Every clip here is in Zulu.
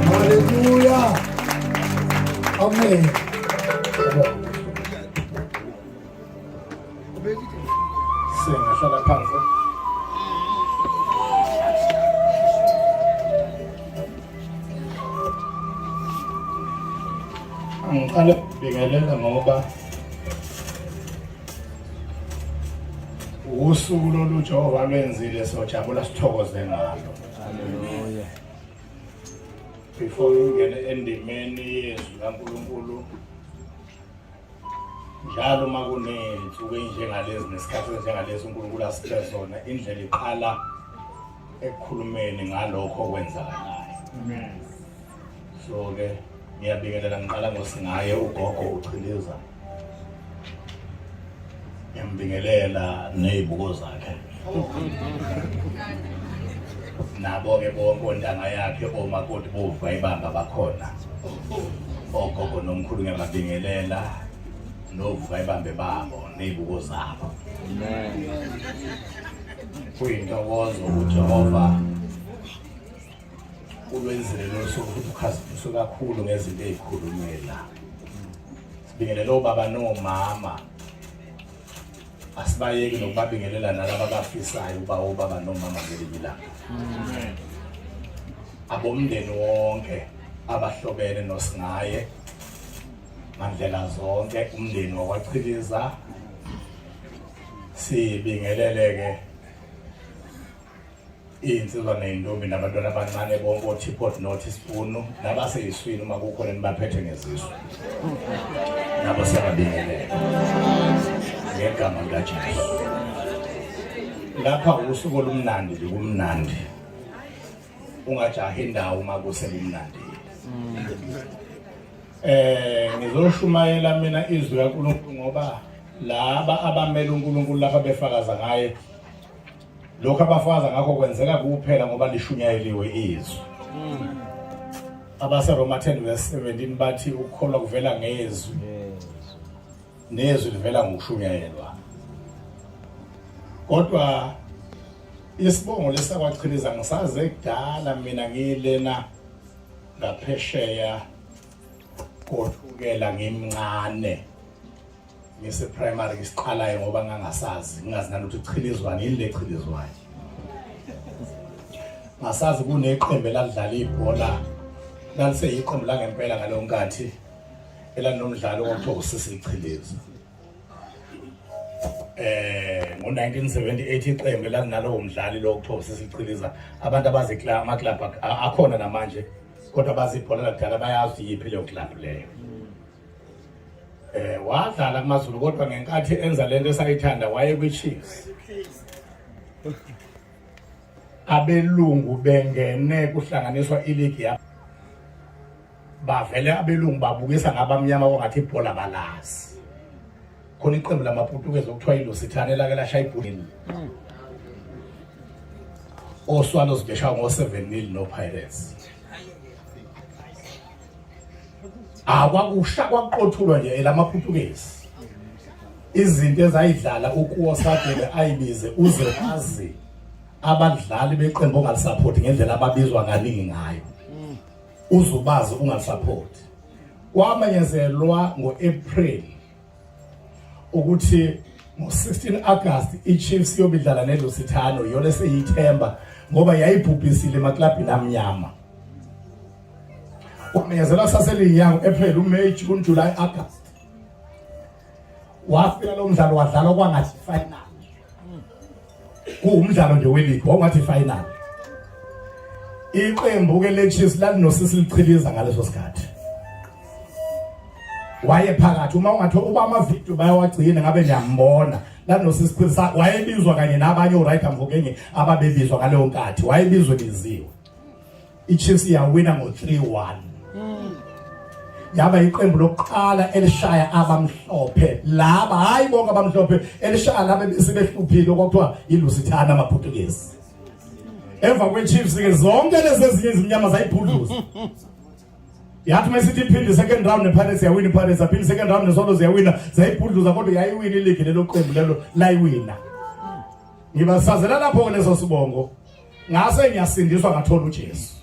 Hallelujah. Amen. Sing, shall I pause? Ngiqale ukubingelela ngoba usuku lolu Jehova alwenzile sojabula sithokoze ngalo. Hallelujah. Before ngene endimeni yezwi kaNkulunkulu njalo makunensuku enjengalezi nesikhathi njengalesi uNkulunkulu asiphe sona indlela iqala ekukhulumeni ngalokho okwenzakalayo. Amen. So ke ngiyabingelela ngiqala ngosingaye ugogo uChiliza. Ngiyambingelela nezibuko zakhe. Nabo ke bonke ontanga yakhe omakoti bovayibamba bakhona. Ogogo nomkhulu ngiyabingelela novayibambe babo nezibuko zabo. Amen. Kuyintokozo uJehova ulwenzile losuku kakhulu ngezinto ezikhulumela. Sibingelela obaba nomama. Asibayeki nokubabingelela nalabo abafisayo uba obaba nomama ngelibila. Amen. Abomndeni wonke abahlobene nosingaye ngandlela zonke umndeni wakwaChiliza sibingeleleke insizwa neyintombi nabantwana abancane bonke oTipot noTisipunu nabaseyiswini uma kukhona nibaphethe ngezisu nabo siyabingelela ngegama likaJesu. Lapha usuku olumnandi likumnandi ungajahi indawo uma kuselumnandi. Ngizoshumayela mina izwi kaNkulunkulu ngoba laba abamele uNkulunkulu lapha befakaza ngaye lokho abafakaza ngakho kwenzeka kuphela ngoba lishunyayeliwe izwi. Abase Roma 10:17 bathi ukukholwa kuvela ngezwi nezwi livela ngokushunyayelwa. Kodwa isibongo lesakwaChiliza ngisaze kudala mina ngilena ngaphesheya kodukela ngimncane ngise primary ngisiqalayo ngoba ngangasazi ngingazi nalutho iChilizwane yini leChilizwane. Ngasazi kuneqembu eladlala ibhola laliseyiqembu la ngempela ngalo nkathi elanomdlalo okuthiwa uSisiChiliza. Ngo-1978 iqembu elanalo umdlali lo okuthiwa uSisiChiliza abantu abazi ama-club akhona namanje kodwa bazi ibhola lakudala bayazi yiphi leyo club leyo. Wadlala kumaZulu kodwa ngenkathi enza lento esayithanda waye kwiChiefs. Abelungu bengene kuhlanganiswa iligi ya bavele abelungu babukisa ngabamnyama ongathi ibhola balazi. Khona iqembu lamaPutukezi okuthiwa iLusitano elake lashaya ibhulini. Oswallows beshawa ngo-7-0 noPirates. Kwakusha kwaqothulwa nje elamaPutukezi. Izinto ezayidlala ukuwosadele ayibize uze wazi abadlali beqembu ongalisupport ngendlela ababizwa kaningi ngayo. Uzubazi ungalisupport. Kwamenyezelwa ngoApril ukuthi ngo-16 August iChiefs yobidlala neLusitano yona seyithemba ngoba yayibhubhisile emaklabhini amnyama. Kwamenyezelwa saseliyango April, uMay, June, July, August. Wafika lo mdlalo wadlalwa kwangathi final. Kuumdlalo nje weligi wangathi final. Iqembu ke leChiefs lalinosisiChiliza ngaleso sikhathi. Waye phakathi uma ungathi uba amavideo bayawagcina ngabe ngiyambona lalinosisiChiliza wayebizwa kanye nabanye uright mvukenge ababebizwa ngaleyo nkathi wayebizwe biziwe. iChiefs yawina ngo-3-1. Yaba iqembu lokuqala elishaya abamhlophe laba hayi bonke abamhlophe elishaya laba sebehluphile okuthiwa iLusitano amaPutukezi. Emva kweChiefs ke zonke lezi ezinye izimnyama zayiphudluza. Yathi masithi iphinde second round nePirates yawina iPirates aphinde second round neSwallows yawina zayiphudluza kodwa yayiwina iligi lelo qembu lelo layiwina. ngibasazela lapho leso sibongo ngase ngiyasindiswa ngathola uJesu.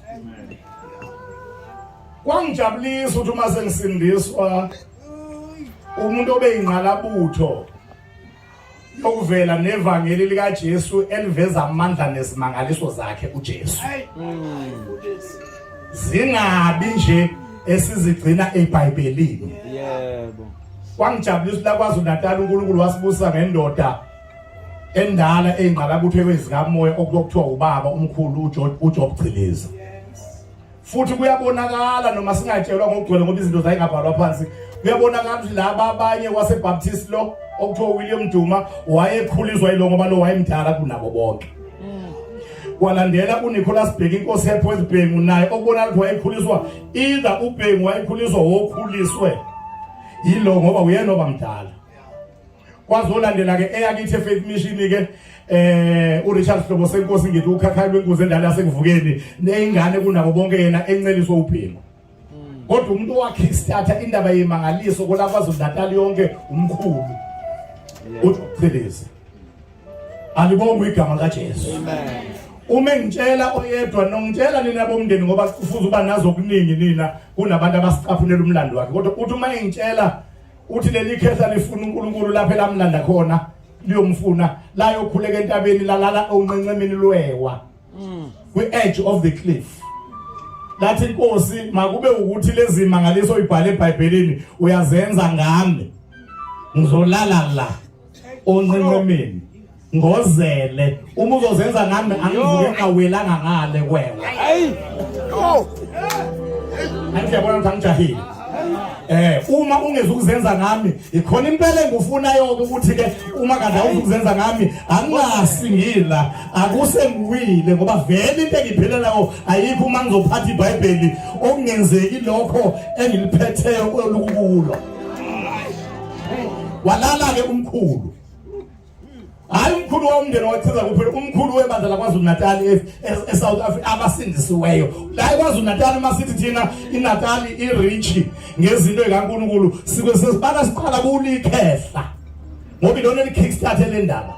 Kwangijabulisa ukuthi uma sengisindiswa umuntu obeyinqalabutho yokuvela nevangeli lika Jesu eliveza amandla nesimangaliso zakhe uJesu. Zingabi nje esizigcina eBhayibhelini. Yebo. Kwangijabulisa la KwaZulu-Natal uNkulunkulu wasibusa ngendoda endala eyinqalabutho kwezikamoya okuthiwa ubaba umkhulu uJob Chiliza. Futhi kuyabonakala noma singatshelwa ngokugcwele ngoba izinto zayingabhalwa phansi, kuyabonakala ukuthi laba abanye waseBaptist lo okuthiwa William Duma wayekhuliswa yilo ngoba lo wayemdala kunabo bonke. Kwalandela uNicholas Bheki inkosi yaseBhengu naye okubonakala ukuthi wayekhuliswa either uBhengu wayekhuliswa wokhuliswe yilo ngoba uyena obamdala. Kwazolandela ke eyakithi eFaith Mission ke uRichard Hlobo senkosi ngithi ukhakhayi lwenkuzi endala yasekuvukeni neingane kunabo bonke yena enceliswa uBhengu. Kodwa umuntu wakickstarter indaba yemangaliso kolapha KwaZulu-Natal yonke umkhulu uChiliza. Alibonga igama kaJesu. Amen. Uma ngitshela oyedwa nongitshela nina bomndeni ngoba kufuze uba nazo kuningi nina kunabantu abasiqaphulela umlando wakhe. Kodwa uthi uma ngitshela uthi leli khehla lifuna uNkulunkulu lapha elamlanda khona liyomfuna la yokhuleka entabeni lalala onqenqemeni lwewa kwi-edge of the cliff. Lathi inkosi makube ukuthi lezi mangaliso ibhale eBhayibhelini uyazenza ngami ngizolala la onqenqemeni ngozele uma uzozenza ngami angivuke ngawelanga ngale kwewa. Hayi. Angiyabona ukuthi angijahile. Uma ungezukuzenza ngami ikhona impela engufuna ukuthi ke uma kade awuzukuzenza ngami angasingila akusengiwile ngoba vele into engiphelelayo ayikho uma ngizophatha iBhayibheli okungenzeki lokho engiliphetheyo olukulo. Walala ke umkhulu, hayi umkhulu womndeni wachiza kuphela, umkhulu webandla laKwaZulu-Natal eSouth Africa abasindisiweyo. La KwaZulu-Natal masithi thina iNatal irich ngezinto zikaNkulunkulu sikwe sesibala siqala kulikhehla ngoba ilona likickstart elendaba.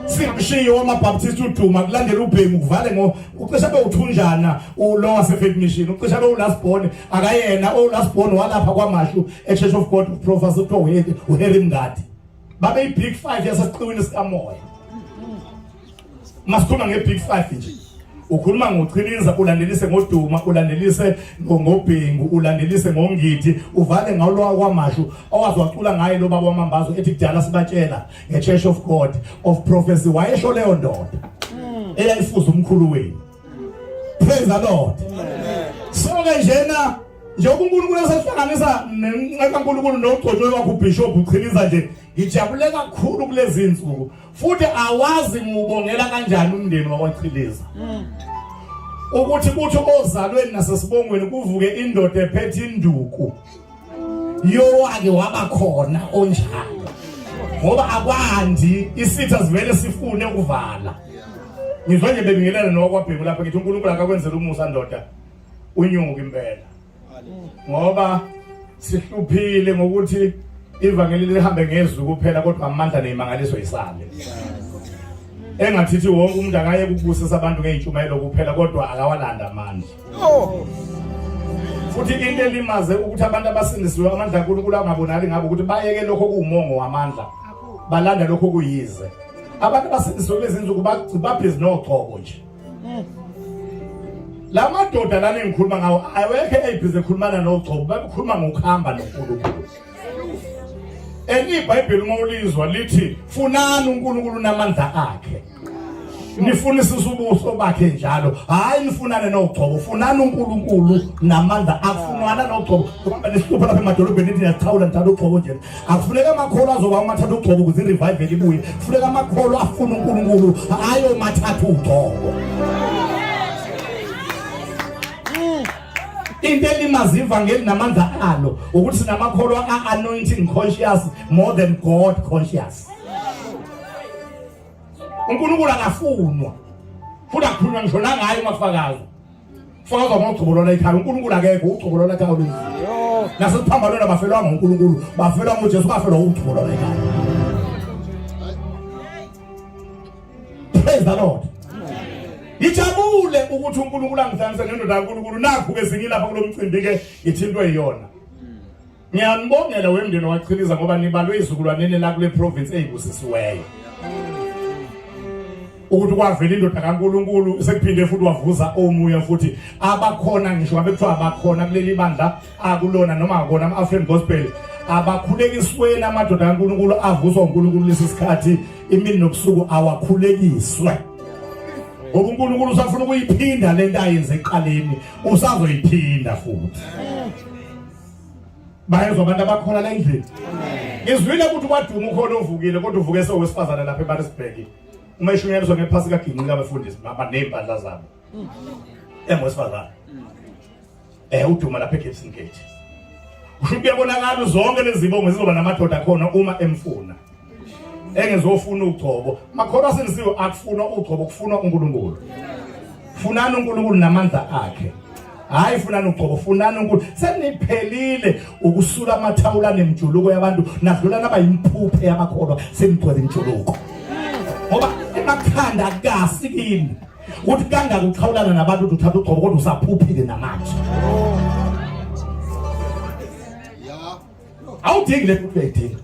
Sikushiyo amaBaptist uDuma kulandela uBhengu kuvale ucisha bewuthunjana ulo waseFaith Mission, ucisha bewuLasbone akayena oLasbone walapha kwaMashu eChurch of God Professor uHerry Mngadi. Babe iBig 5 yasesiqiwini sikamoya. Masikhuluma ngeBig 5 nje. Ukhuluma ngoChiliza, ulandelise ngoDuma, ulandelise ngoBhengu, ulandelise ngoNgidi, uvale ngalo kwaMashu owazwacula ngaye lo baba wamambazo ethi kudala sibatshela ngeChurch of God of Prophecy wayesho leyo ndoda eyayifuza umkhulu wenu. Praise the Lord. So ke njena njengoba uNkulunkulu esehlanganisa neNkulunkulu nogcotshwe wakho uBishop Chiliza nje ngijabule kakhulu kulezi insuku futhi awazi ngubongela kanjani umndeni wakwaChiliza ukuthi kuthi ozalweni nasesibongweni kuvuke indoda ephethe induku yowake waba khona onjalo ngoba akwandi isitha sivele sifune ukuvala. Ngizwe nje bebingelana nokwaBhengu lapha ngithi uNkulunkulu akakwenzela umusa ndoda unyuka impela ngoba sihluphile ngokuthi ivangeli lihambe ngezwi kuphela kodwa amandla nezimangaliso isale. Engathithi wonke umuntu akaye ukubusisa abantu ngeintshumayelo kuphela kodwa akawalanda amandla. Futhi into elimaze ukuthi abantu abasindisiwe amandla kaNkulunkulu angabonali ngabo ukuthi bayeke lokho kuumongo wamandla balanda lokho kuyize. Abantu abasindisiwe lezinzuku babhizi noqhoko nje. La madoda lana engikhuluma ngawo awekho ebhizi ekhulumana noqhoko, bakhuluma ngokuhamba noNkulunkulu. iBhayibheli uma ulizwa lithi funani uNkulunkulu namandla akhe. Nifunisisa ubuso bakhe njalo. Hayi nifunane noGcobo, funani uNkulunkulu namandla akufunwana noGcobo. Ngoba nesihlupha lapha emadolobheni nithi yachawula nithanda uGcobo nje. Akufuneka amakholo azoba mathatha uGcobo ukuze revival ibuye. Kufuneka amakholo afuna uNkulunkulu ayo mathatha uGcobo. Into elimaziva ngeli namandla alo ukuthi sinamakholwa anointing conscious more than God conscious. uNkulunkulu akafunwa futhi akukhulunywa ngisho nangaye umafakazi. Fakaza ngoGcobolola ekhaya uNkulunkulu akekho, uGcobolola ekhaya lo. Nasiphambalona bafelwa ngoNkulunkulu, bafelwa ngoJesu, bafelwa uGcobolola ekhaya. Praise the Lord. Ijabule ukuthi uNkulunkulu angihlanganise nendoda kaNkulunkulu nakho ke singilapha kulomcimbi ke ithintwe yiyona. Ngiyambongela wemndeni wachiliza ngoba nibalwe izukulwaneni la kule province eyibusisiweyo. Ukuthi kwavela indoda kaNkulunkulu sekuphinde futhi wavuza omuya futhi abakhona ngisho ngabe kuthiwa abakhona kuleli bandla akulona noma akona ama-African gospel abakhulekisweni amadoda kaNkulunkulu avuswa uNkulunkulu lesisikhathi imini nobusuku awakhulekiswe. Ngoba uNkulunkulu usafuna ukuyiphinda lento ayenze eqaleni usazoyiphinda futhi. Bayezwa abantu abakhona la endlini. Ngizwile ukuthi kwaduma ukhona ovukile kodwa uvuke sewesifazana lapha eMaritzburg. Uma ishunyanyiswa ngephasi kaGinqi labafundisi abanezibandla zabo. Engwesifazana. Uduma lapha eGibson Gate. Usho kuyabonakala zonke lezi zibongo zizoba namadoda khona uma emfuna. Engezofuna ugcobo. Makholwa senisiwe akufuna ugcobo kufuna uNkulunkulu. Funani uNkulunkulu namandla akhe. Hayi funani ugcobo funani uNkulunkulu. Seniphelile ukusula amathawula nemjuluko yabantu nadlula nabayimphuphe yamakholwa senigcwele imjuluko. Ngoba emakhanda akasikini ukuthi kangaka uxhawulana nabantu uthatha ugcobo kodwa usaphuphile namanje. Awudingi le kuphethini.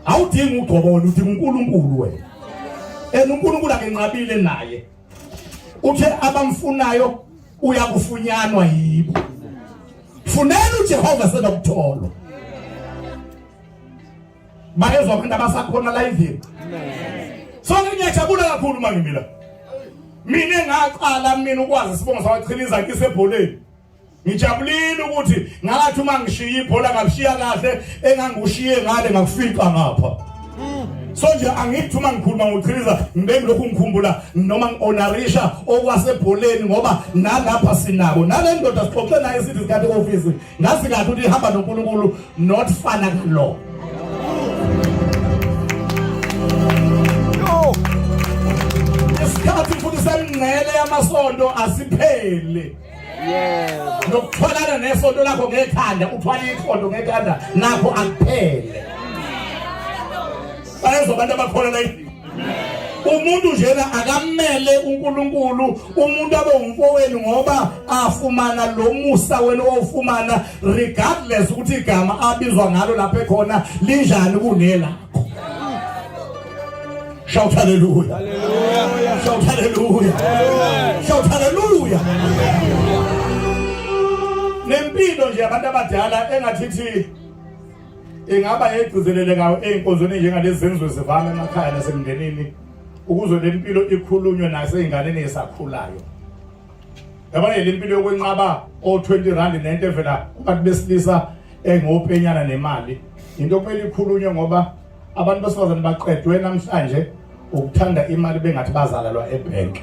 Awudingi ugcobo wena udinga uNkulunkulu wena. uNkulunkulu akenqabile naye. Uthe abamfunayo uyakufunyanwa yibo. Funela uJehova senokuthola. Bayezwa abantu abasakhona la endlini. Sonke ngiyajabula kakhulu mangimila. Mina engaqala mina ukwazi isibongo sawachiliza kisebholeni. Ngijabulile ukuthi ngathi uma ngishiya ibhola ngabishiya kahle engangushiye ngale ngakufika ngapha. So nje angithi uma ngikhuluma ngochiliza ngibe ngilokhu ngikhumbula noma ngionarisha okwasebholeni ngoba nalapha sinabo nale ndoda sixoxe naye sithi sikade office ngazi kahle ukuthi ihamba noNkulunkulu not fana lo. Isikhathi futhi semngcele yamasonto asiphele. Nokuthwalana nesonto lakho ngekhanda uthwala ikhondo ngekhanda nakho akuphele. Bayezwa abantu abakhona la endlini. Umuntu njena akamele uNkulunkulu umuntu abe umfowenu ngoba afumana lo musa wena owufumana regardless ukuthi igama abizwa ngalo lapha ekhona linjani kunelakho. Shout hallelujah. Hallelujah. Shout hallelujah. Hallelujah. Shout hallelujah. Nempilo nje abantu abadala engathithi ingaba yegcizelelekayo einkonzweni njengalezi zenzo zivame emakhaya nasemndenini ukuze lempilo ikhulunywe naseyinganeni esakhulayo. Yabona lempilo yokwenqaba o20 rand nento evela kubantu besilisa engopenyana nemali into kumele ikhulunywe ngoba abantu besifazane baqedwe namhlanje ukuthanda imali bengathi bazalalwa ebank.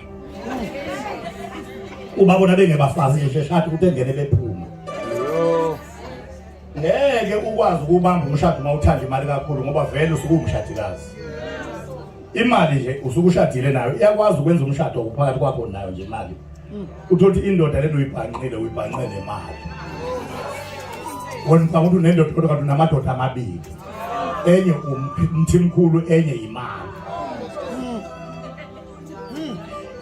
Ubabona bengebafazi nje shathi ukuthi engene bephuma. Ngeke ukwazi ukubamba umshado uma uthanda imali kakhulu ngoba vele usukungishadikazi. Imali nje usukushadile nayo iyakwazi ukwenza umshado ukuphakathi kwakho nayo nje imali. Uthothi indoda lento uyibhanqile imali. Wona ukuthi unendoda kodwa kanti unamadoda amabili. Enye umthimkhulu enye imali.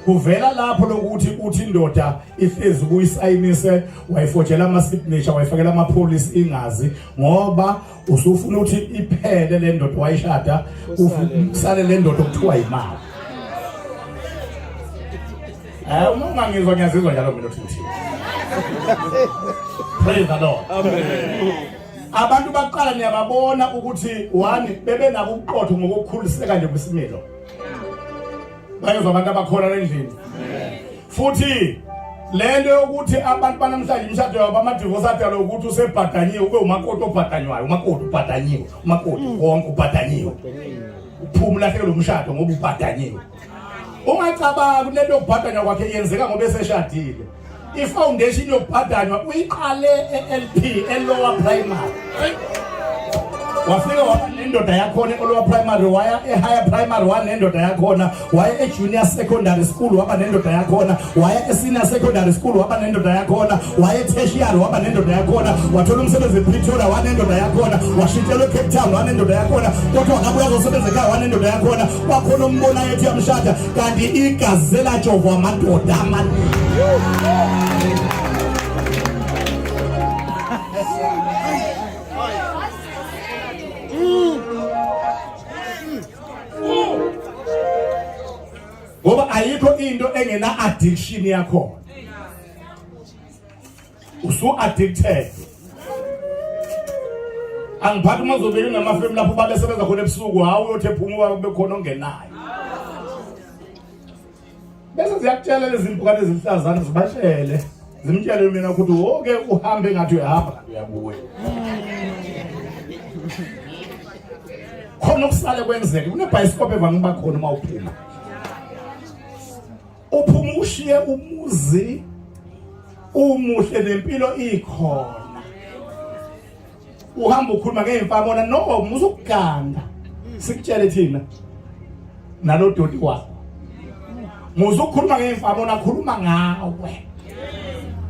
Kuvela lapho lokuthi uthi indoda ihlezi kuyisayinise wayifotshela ama signature wayifakela ama police ingazi ngoba usufuna ukuthi iphele le ndoda wayishada ufusale le ndoda okuthiwa imali. Uma ungangizwa ngiyazizwa njalo mina futhi. Praise the Lord. Amen. Abantu baqala niyababona ukuthi one bebe nabo ubuqotho ngokukhuliseka nje kwesimilo. Bayezwa abantu abakhona endlini. Futhi lento yokuthi abantu banamhlanje imshado yabo ama-divorce adala ukuthi usebhadanyiwe ube umakoti obhadanywayo umakoti ubhadanyiwe umakoti wonke ubhadanyiwe. Uphuma ulahleke lo mshado ngoba ubhadanyiwe. Ungacabanga lento yokubhadanywa kwakhe yenzeka ngoba eseshadile. ifoundation yokubhadanywa uyiqale eLP elower primary. wafika wanendoda yakhona elower primary waya higher primary wanendoda yakhona waya junior secondary school waba nendoda yakhona waya senior secondary school waba nendoda yakhona waya tertiary waba nendoda yakhona wathola umsebenzi ePretoria wanendoda yakhona washintshelwe eCape Town wanendoda yakhona kodwa ngabuya zosebenza ekhaya wanendoda yakhona kwakhona umbona yethi yamshada kanti igazi lajova amadoda amaningi. Ngoba ayikho into engena addiction yakho. Usu addicted. Angiphathi mazobeka namafemu lapho babesebenza khona ebusuku hawo uyothe phuma kube khona ongenayo. Bese ziyakutshela lezi mpukane ezimhlazana zibashele. Zimtshele mina ukuthi oke uhambe ngathi uyahamba kanti uyabuya. Khona ukusale kwenzeke kunebhayisikope evangiba khona uma uphuma. Uphuma ushiye umuzi umuhle nempilo ikhona. Uhamba ukhuluma ngeimfamona no muzukuganda. Sikutshele thina nalo doti wakho. Muzukhuluma ngeimfamona khuluma ngawe.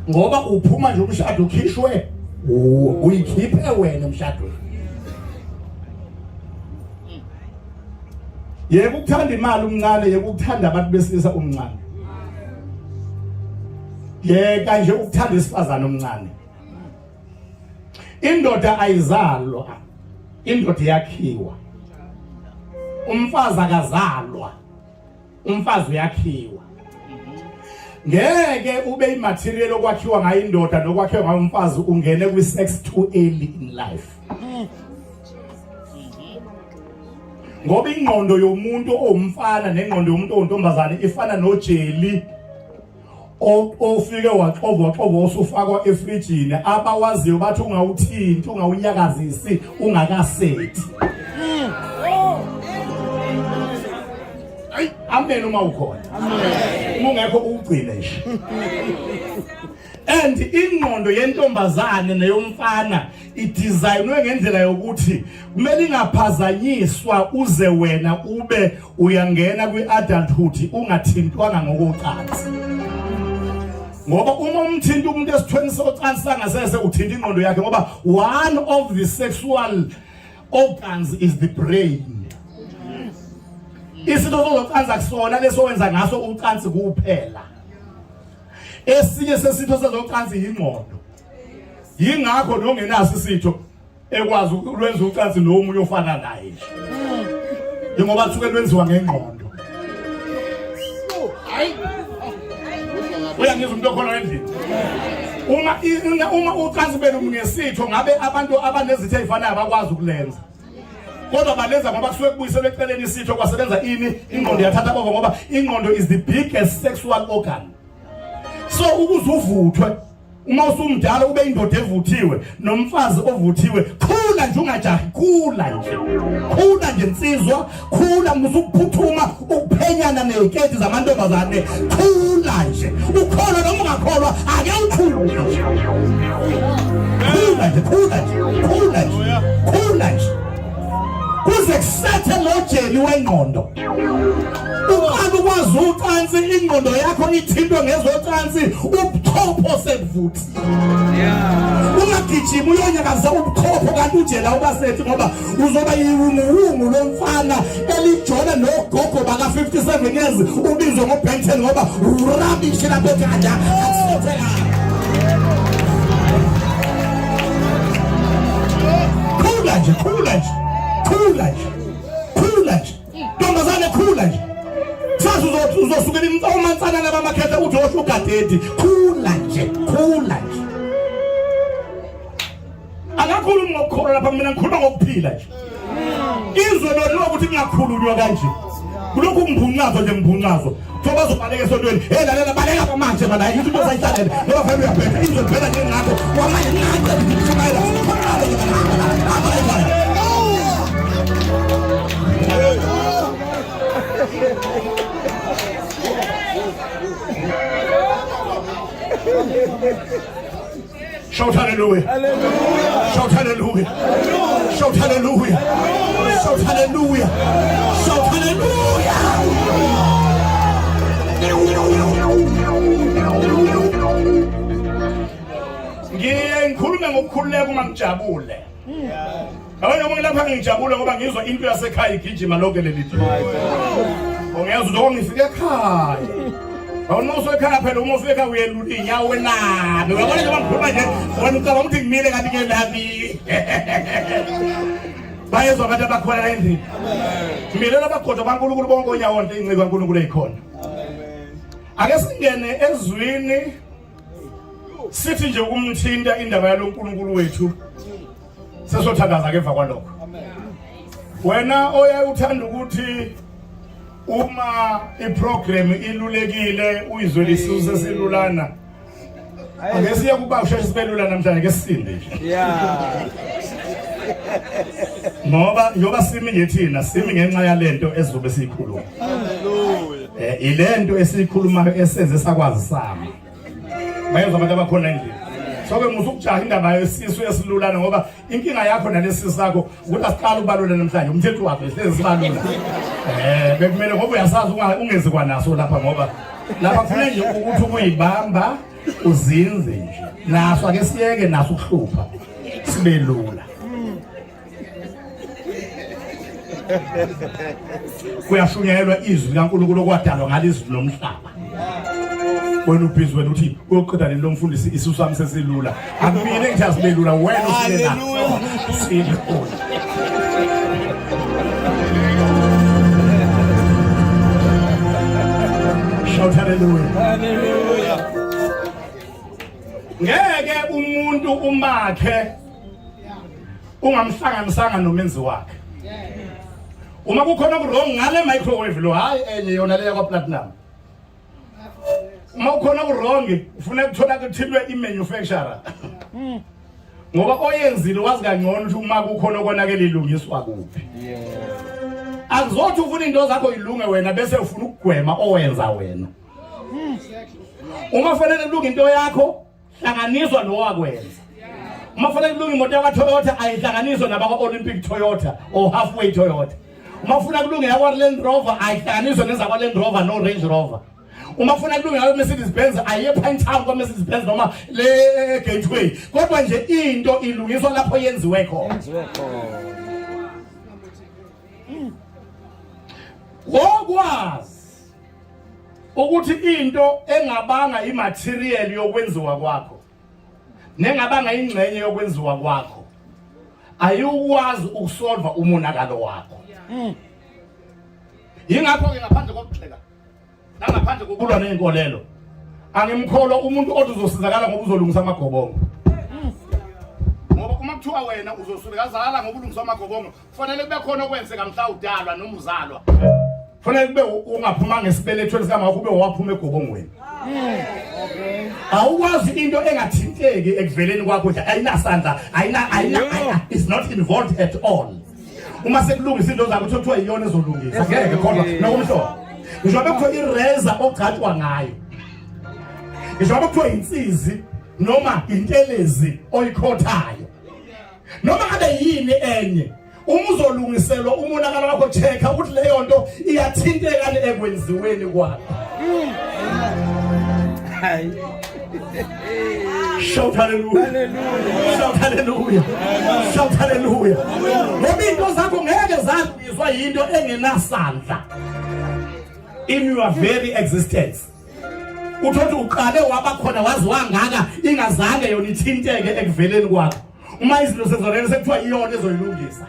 Ngoba uphuma nje umshado ukhishwe uyikhiphe wena umshado. Yebo ukuthanda imali umncane yebo ukuthanda abantu besilisa umncane. Yeka nje ukuthanda isifazana omncane. Indoda ayizalwa, indoda yakhiwa. Umfazi akazalwa, umfazi uyakhiwa. Ngeke ube imaterial okwakhiwa ngayo indoda nokwakhiwa ngayo umfazi ungene kwi-sex too early in life. Ngoba ingqondo yomuntu omfana nengqondo yomuntu ontombazane ifana nojeli ofike waxova osufakwa efrijini abawaziyo bathi ungawuthinti ungawunyakazisi ungakasethi. Amen uma ukhona. Amen. Ungekho ugcine nje. And ingqondo yentombazane neyomfana idesignwe ngendlela yokuthi kumele ingaphazanyiswa uze wena ube uyangena kwi-adulthood ungathintwanga ngokocansi. Ngoba uma umthinta umuntu esithweni socansi sangasese uthinta ingqondo yakhe ngoba one of the sexual organs is the brain. Isinto socansi akusona lesowenza ngaso ucansi kuphela. Esinye sesitho sezocansi ingqondo. Yingakho nongenaso isitho ekwazi ukwenza ucansi nomunye ofana naye. Ngoba thuke lwenziwa ngengqondo. Uyangizwa umuntu okhona endlini. Uma ucansi benu ngesitho ngabe abantu abanezitho ezifanayo abakwazi ukulenza. Kodwa balenza ngoba kusuke kubuyiselwe eceleni isitho kwasebenza ini ingqondo yathatha over ngoba ingqondo is the biggest sexual organ. So ukuzuvuthwe uma usumdala ube indoda evuthiwe nomfazi ovuthiwe khula nje ungajahi khula nje insizwa khula musukuphuthuma ukuphenyana neziketi zamantombazane khula nje ukholwa noma ungakholwa ake ukhulu nje khula nje kuze kusethe lojeli wengqondo. Uqala ukwazi ucansi ingqondo yakho ithintwe ngezocansi ubuchopho sevuthi. Ungagijima uyonyakaza ubuchopho kanti ujela ubasethi ngoba uzoba yiwungu lomfana elijona nogogo baka 57 years ubizwe ngoBenten ngoba rubbish lapho ekhaya akusethe. Khula nje. Ntombazane khula nje. Sathi uzosukela umansana nabamakhetha uthi oshugadedi. Khula nje. Akakhulumi ngokukholwa lapha mina ngikhuluma ngokuphila nje. Izwe lona ukuthi ngingakhulunywa kanje. Kulokhu ngimbunqazo nje ngimbunqazo. Thoba bazobaleka esontweni. Hey lalela baleka manje bala yithi into sayihlalele. Ngoba vele uyabheka izwe phela nje ngakho. Wamanje ngakho. Shout hallelujah. Shout hallelujah. Shout hallelujah. Shout hallelujah. Shout hallelujah. Ngikhuluma ngokukhululeka uma ngijabule. Abanye uma lapha ngijabule ngoba ngizwa into yasekhaya igijima lonke lelithi. Ongeza ukuthi ngifike ekhaya. Awuna usekhaya phela uma ufika ekhaya uyelula inyawo nabe. Uyabona nje ngikhuluma nje wena ucabanga ukuthi ngimile kanti ke laphi. Bayezwa abantu abakhona endini. Ngimile abakhoda baNkulunkulu bonke onyawo onke inciko kaNkulunkulu eyikhona. Ake singene ezwini sithi nje ukumthinta indaba yaloNkulunkulu wethu sesothandaza ke emva kwalokho. Wena oyakuthanda ukuthi uma iprogram ilulekile uyizwe lisuse silulana. Ake siye kuba usheshe sibelula namhlanje ke sisinde nje. Ngoba simi ngethina simi ngenxa yalento ezobe siyikhuluma. Haleluya. Ilento esiyikhulumayo esenze sakwazi sami. Bayezwa abantu abakhona endlini. Soke musukujaha indaba yesisu esilulana ngoba inkinga yakho nalesi sakho ukuthi asiqala ubalula namhlanje umthetho wakho hlezi sibalula. Bekumele ngoba uyasazi ungezi kwanaso lapha ngoba lapha kufanele nje ukuthi ukuyibamba uzinze nje. Naso ake siyeke naso ukuhlupha. Sibe lula. Kuyashunyelwa izwi likaNkulunkulu okwadalwa ngalezwi lomhlaba. Wena ubhizi wena uthi uyoqeda lelo mfundisi isisu sami sesilula. Akubile nje asibelula wena usilela. Silula. Shout hallelujah. Hallelujah. Ngeke umuntu umakhe ungamhlanganisanga nomenzi wakhe. Uma kukhona ku-wrong ngale microwave lo hayi enye yona leya kwa-platinum. Uma kukhona ku-wrong ufuna ukuthola kuthilwe i-manufacturer. Ngoba oyenzile wazi kangcono ukuthi uma kukhona konakele ilungiswa kuphi. Akuzothi ufuna into zakho ilunge wena bese ufuna ukugwema owenza wena. Uma fanele kulunga into yakho hlanganiswa nowakwenza. Uma fanele kulunga imoto yakwa-Toyota ayihlanganiswa nabakwa-Olympic Toyota or Halfway Toyota. Uma ufuna kulunga yakwa-Land Rover ayihlanganiswa nezakwa-Land Rover no Range Rover. Uma ufuna kulunga yakwa-Mercedes Benz ayiye Pinetown kwa-Mercedes Benz noma le Gateway. Kodwa nje into ilungiswa lapho yenziwe khona. Wokwazi ukuthi into engabanga imaterial yokwenziwa kwakho nengabanga ingxenye yokwenziwa kwakho ayukwazi ukusolva umonakalo wakho. Yingakho ke ngaphandle kokugxeka nangaphandle kokulwa nenkolelo angimkholwa umuntu othi uzosizakala ngoba uzolungisa amagobongo. Ngoba uma kuthiwa wena uzosulekazala ngoba ulungisa amagobongo kufanele kube khona okwenzeka mhla udalwa noma uzalwa. Kufanele kube ungaphuma ngesibelethweni sikama kube waphuma egobongweni. Awukwazi into engathinteki ekuveleni kwakho nje ayinasandla is not involved at all. Uma sekulungisa into zakho kuthiwa iyona ezolungisa ngeke kodwa nokumhlobo. Ngisho bekuthiwa ireza ogcatshwa ngayo. Ngisho bekuthiwa insizi noma intelezi oyikhothayo. Noma ngabe yini enye umuzolungiselwa umonakalo wakho checka ukuthi leyo nto iyathinteka ekwenziweni kwakho. Shout hallelujah. Shout hallelujah. Shout hallelujah. Ngoba into zakho ngeke zabizwa yinto engenasandla in your very existence. Uthothi uqale wabakhona wazi wangaka ingazange yona ithinteke ekuveleni kwakho. Uma izinto sezolele sekuthiwa iyona ezoyilungisa.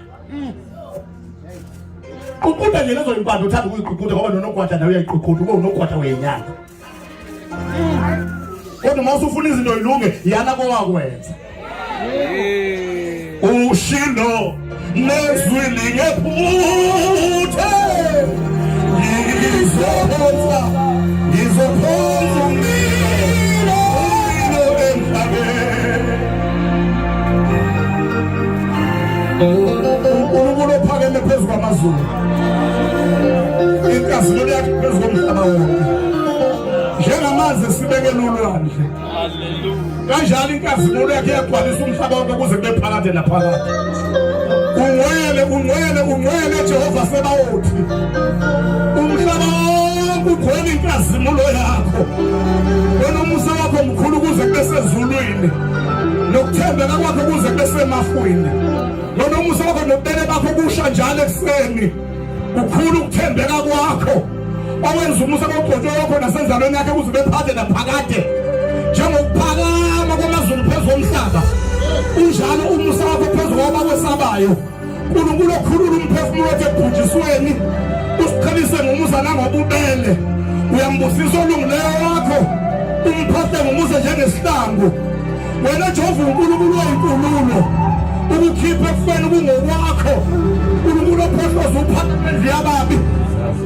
Uqhuda nje lezo impande uthanda ukuyiqhuqhuda ngoba nonogwada nawe uyayiqhuqhuda ube unogwada wenyanga. Kodwa mase ufuna izinto ilunge yana kowakwenza. Ushilo nezwili ngephuthe. Ngizophoza umlilo emhlabeni. uNkulunkulu ophakeme phezu kwamazulu. Inkazimulo yakhe phezu komhlaba wonke. Njengamanzi sibekela ulwandle. Hallelujah. kanjalo inkazimulo yakhe yagcwalisa umhlaba wonke kuze kube phakade naphakade. Ungcwele Jehova Sebawothi. Umhlaba wonke ugcwele inkazimulo yakho. Wena umusa wakho mkhulu kuze kube sezulwini. Nokuthembeka kwakho kuze kube semafwini. Wena umusa wakho nobubele bakho kusha njalo ekuseni. Ukhulu ukuthembeka kwakho. Awenza umusa wogcotsho wakho nasenzalweni yakhe kuze kube phakade naphakade. Njengokuphakama kwamazulu phezu komhlaba, unjalo umusa wakho phezu kwabakwesabayo. uNkulunkulu okhulula umphefumulo wakhe ebhujisweni, usiqhelise ngomusa nangobubele. Uyambusisa olungileyo wakho, umphathe ngomusa njengesihlangu. Wena Jehova uNkulunkulu oyinkululo, ukukhipha ekufeni kungokwakho. uNkulunkulu ophohloza uphathe amandla yababi,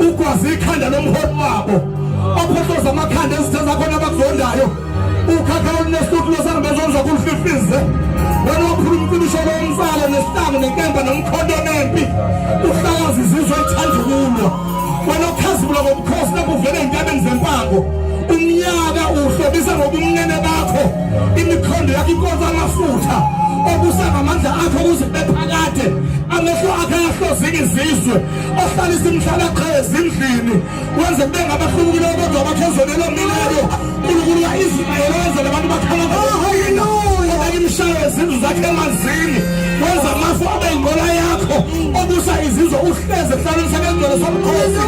ugwazi ikhanda lomholi wabo, ophohloza amakhanda ezitha zakho nabakuzondayo. Ukhakha olunesithuthi losangabezonza kulufifize. Wena wakhuluma umqinisho lomsala nesihlangu nenkemba nomkhondo nempi, uhlakaza izizwe ezithandukulwa. Wena ukhazibula ngobukhosi lapho uvela ey'ntabeni zempango. Umnyaka uhlobisa ngobumnene bakho, imikhondo yakho inkonzo amafutha, obusa ngamandla akho kuze kube phakade. Amehlo akho ayahlozika izizwe, ohlalisa imhlalaqhezi endlini, wenze kube ngabahlubukileyo kodwa abakhezonelo mileyo. uNkulunkulu ka-Israyeli wenza labantu bakhala imshayo izindlu zakhe emanzini, wenza amafu abe yinqola yakho, obusa izizwe uhleze ehlalweni sakengcwele somkhosi.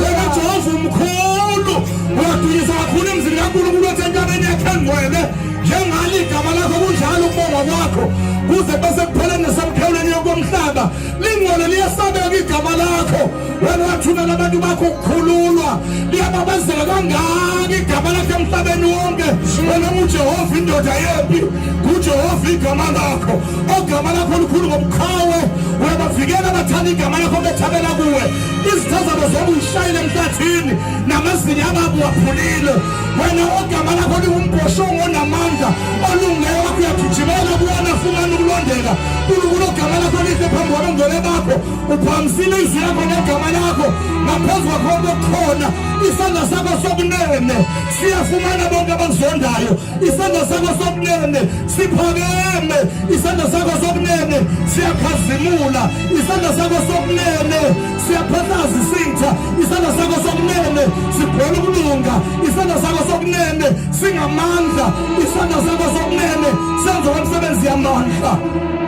Wena Jehova umkhulu, uyadunyiswa kakhulu emzini kaNkulunkulu othi entabeni yakhe engcwele. Njengalo igama lakho kunjalo ukubonga kwakho kuze bese kupheleni nasemkhawuleni yokomhlaba. Lingcwele liyasabeka igama lakho. Wena wathumela abantu bakho ukukhululwa, liyababazela kangaka igama lakho emhlabeni wonke. Wena uJehova indoda yempi, kuJehova igama lakho. Ogama lakho olukhulu ngobukhawe, uyabavikela abathanda igama lakho bethabela kuwe. Izitha zabo zonke uyishayile emhlathini, namazinyo ababo waphulile. Wena ogama lakho liwumbhoshongo onamandla, olungileyo wakho uyagijimela kuwona fumana ukulondeka. uNkulunkulu ogama lakho lihle phambi kwabangcwele bakho, uphakamisile izwi lakho negama lakho ngaphezu kwakho okukhona. Isandla sakho sokunene siyafumana bonke abakuzondayo. Isandla sakho sokunene siphakeme. Isandla sakho sokunene siyakhazimula. Isandla sakho sokunene siyaphathaza isitha. Isandla sakho sokunene sibhela ukulunga. Isandla sakho sokunene singamandla. Isandla sakho sokunene senza umsebenzi yamandla.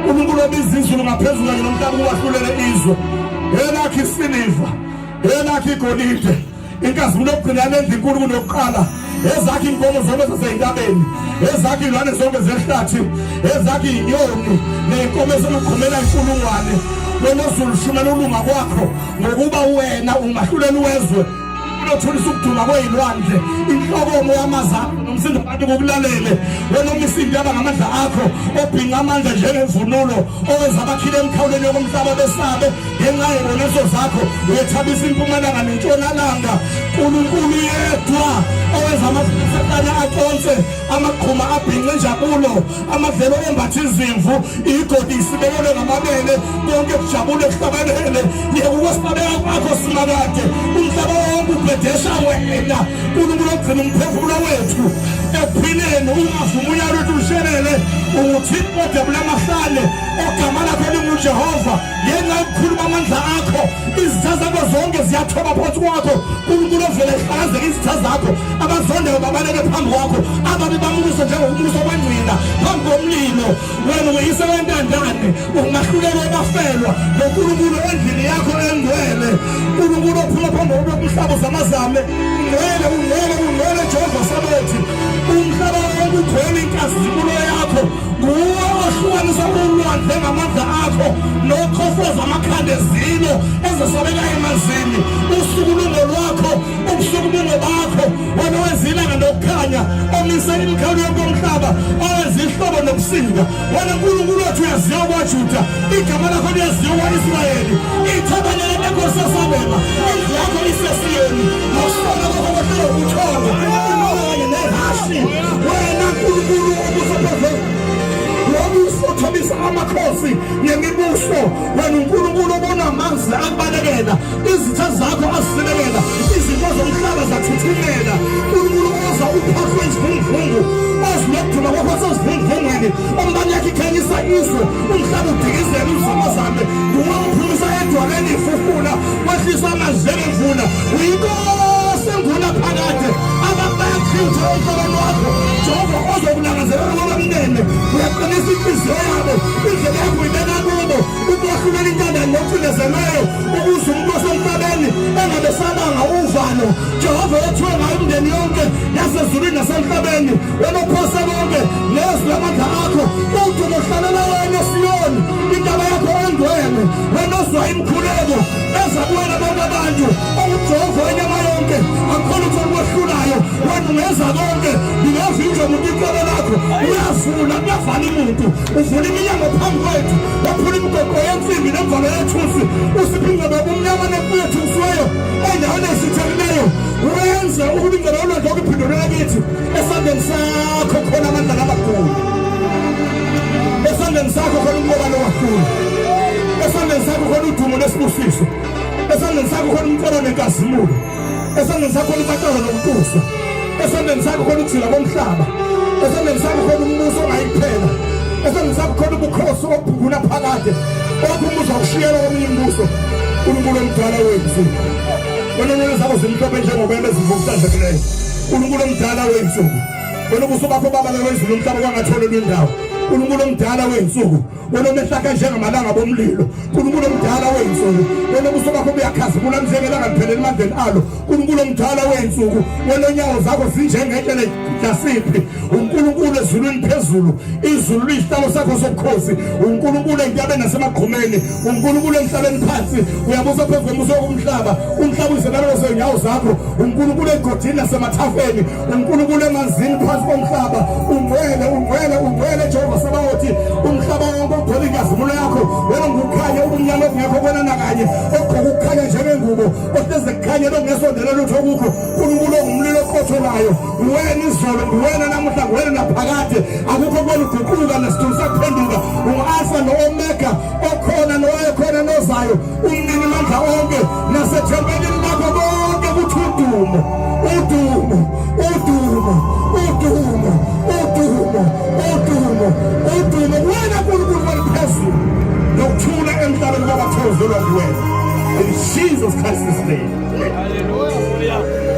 uNkulunkulu obiza izulu ngaphezulu kanye nomhlaba uwahlulele izwe. Elakhi isiliva, elakhi igolide, inkazimulo yokugcina yamandla inkulu kunokuqala. Ezakhi inkomo zonke zasey'ntabeni, ezakhi iy'lwane zonke zehlathi, ezakhi iy'nyoni ney'nkomo ezingakhomela inkulungwane. Wena ozulu shumela ulunga kwakho, ngokuba wena ungahlulela uwezwe. Unothulisa ukuduma kwey'lwandle, inhlokomo yamazapho nomsindo abantu kukulalele. Wena umisindo yaba ngamandla akho, obhinqa amandla njengemvunulo, owenza abakhile emkhawuleni yokomhlaba besabe. Ngenxa yezonezo zakho uyethabisa impumalanga nentshonalanga. uNkulunkulu yedwa owenza amasetana aconse, amaqhuma abhinqe injabulo, amadlelo embatha izimvu, igodi isibekelwe ngamabele, konke kujabule kuhlabelele. Yebo ukwesabeka kwakho simakade, umhlaba wonke ubhedesha wena. uNkulunkulu ogcina umphefumulo wethu ekuphileni, ungavumi unyalo ukuthi ushelele. Uthixo odabula amahlale, ogama lakho linguJehova. Ngenxa yokukhuluma amandla akho, izitha zakho zonke ziyathoba phansi kwakho. uNkulunkulu ovele ehlakazeka izitha zakho, abazondayo babaleke phambi kwakho, ababi bamukise njengombuso wengcina phambi komlilo. Wena uyise wentandane, ungahlulelwa bafelwa ngoNkulunkulu endlini yakho engcwele. uNkulunkulu ophuma phambi komhlaba zamazame, ungcwele Jehova Sabaothi. Umhlaba wonke ugcwele inkazimulo yakho. Nguwe ohlukanisa ulwandle ngamandla akho, nokhofoza amakhanda ezilo ezesabeka emanzini. Usuku lungo lwakho, ubusuku bungo bakho. Wena wenza ilanga nokukhanya, omise imikhawulo yonke yomhlaba, owenza ihlobo nobusika. Wena uNkulunkulu wethu uyaziwa kwaJuda, igama lakho liyaziwa kwa-Israyeli. Ithabanyela lenkosi yasabela, indlu yakho iseSiyoni, nokuhlala kwakho kwahlala ubuthongo, kanye nehashi. Wena uNkulunkulu obusophezulu, wobusothobisa amakhosi ngemibuso. Wena uNkulunkulu obona amanzi akubalekela, izitha zakho azilekela, izinto zomhlaba zathuthumela. uNkulunkulu oza uphahla izivunguvungu, ezinokuduma kwakho sezivunguvungweni umbani yakhe ikhanyisa izwe umhlaba udikizela izimo zami nguwe uphumisa edwaleni ifufula wehlisa amazele emvula uyinkosi enguna phakade ababayakhitha emhlabeni wakho Jehova ozokulangazelela kwabamnene uyaqinisa inhliziyo yabo indlela yakho uyibeka kubo ukwahlukela intanda nokucindezelweyo ukuze umuntu wasemhlabeni engabe sabanga uvalo Jehova ethiwe ngayo imindeni yonke yasezulwini nasemhlabeni wena uphose bonke nezwi lamandla akho udumo uhlalela wena Siyoni indaba yakho engcwele wena ozwa imkhuleko eza kuwena bonke abantu uJehova wenyama yonke akukhona ukuthi okwehlulayo wena ungeza konke ngingavinjwa umuntu inhlolo lakho uyavula kuyavala umuntu uvula iminyango phambi kwethu waphula imigoqo yensimbi nemvalo yethusi usiphinga bobumnyama nepuyethusiweyo endaweni esithelileyo wenze ukulingana olwandle okuphindolela kithi esandleni sakho khona amandla amakhulu esandleni sakho khona umbobalo wakhulu esandleni sakho khona udumo lesibusiso esandleni sakho khona umcolo nenkazimulo esandleni sakho khona impatshalo nombuso esandleni sakho khona ukuzila komhlaba esandleni sakho khona umbuso ongayiphela esandleni sakho khona ubukhosi obhukula phakade wakho umuza ukushiyela komunye umbuso uNkulunkulu omdala wethu wena nezakho zimhlophe njengobele ezivukuthandlekileyo uNkulunkulu omdala wethu wena ubuso bakho babalelwe izulu umhlaba kwangatholelwa indawo uNkulunkulu omdala wethu wena omehlaka njengamalanga bomlilo uNkulunkulu omdala wethu wena ubuso bakho buyakhazimula njengelanga liphelele emandleni alo uNkulunkulu omdala wethu wena onyawo zakho zinjengentshele jasiphi uNkulunkulu ezulwini phezulu izulu lihlalo sakho sobukhosi uNkulunkulu entabeni nasemaqhumeni uNkulunkulu emhlabeni phansi uyabusa phezu komuso womhlaba umhlaba uyizelelo zenyawo zakho uNkulunkulu egodini nasemathafeni uNkulunkulu emanzini phansi komhlaba ungcwele Jehova Sabaothi umhlaba wonke ugcwele inkazimulo yakho wena ngukhanya ubumnyama obungekho kubonana kanye ogqoka ukukhanya njengengubo ohleze kukhanya lokungesondela lutho kukho uNkulunkulu ongumlilo oqotholayo wena izolo wena namuhla wena naphakade akukho kwena uguquka nesithunzi sakuphenduka ungu-Alpha no-Omega okhona nowayekhona nozayo umnini mandla onke nasethempelini lakho konke kuthi udumo wena uNkulunkulu waliphezulu nokuthula emhlabeni kwabathokozelwa kuwena in Jesus Christ's name. Hallelujah.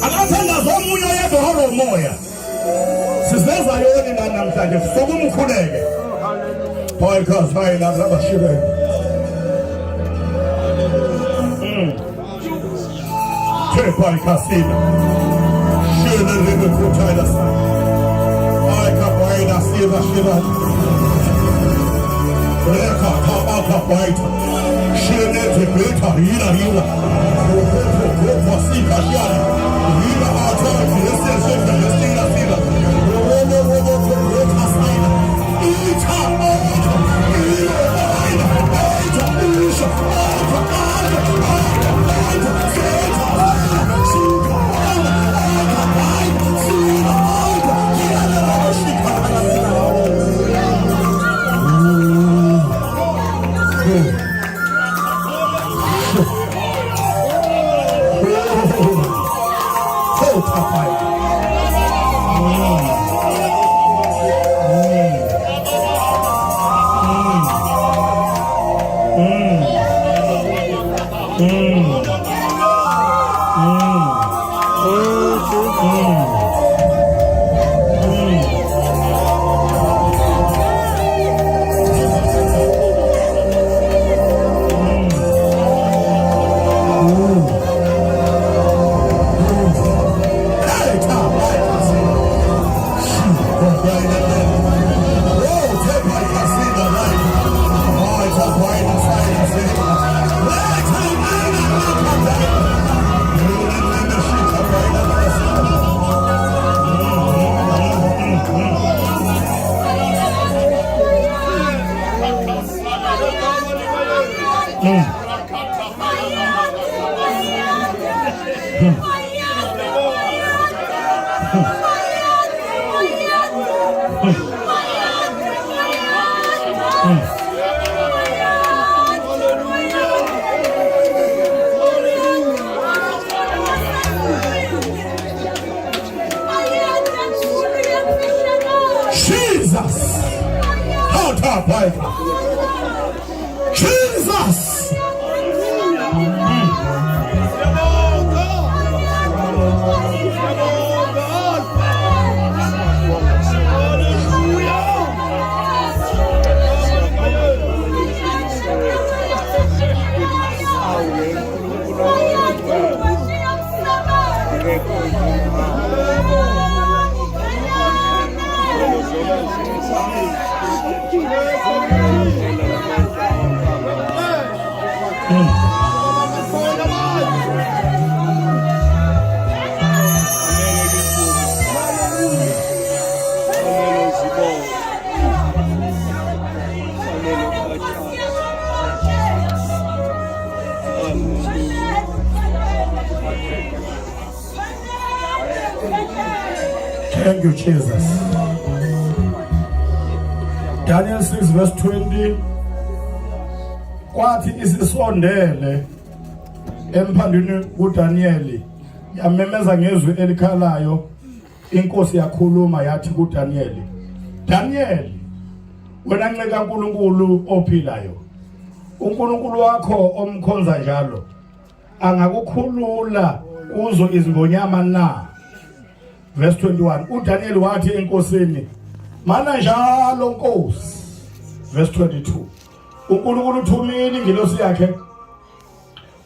Akathandaza omunye oyedwa oromoya sizeza yoni namhlanje sokumkhuleke boy cause hayi labashibeke boy kasina shile lebe kuthaila sa ay kabaina siba shiba reka kaba baita shile tebeta hila wasika shari hila ata yese sheka yesina sila robo reka saina ita Jesus. How top, Jesus. Thank you, Jesus. Daniel 6 verse 20. Kwathi isisondele emphandweni kuDaniel yamemeza ngezwi elikhalayo, inkosi yakhuluma yathi kuDaniel, Daniel, wena nceka uNkulunkulu ophilayo, uNkulunkulu wakho omkhonza njalo angakukhulula kuzo izingonyama na? Verse 21. uDaniel wathi enkosini, mana njalo Nkosi. Verse 22. uNkulunkulu uthumile ingilosi yakhe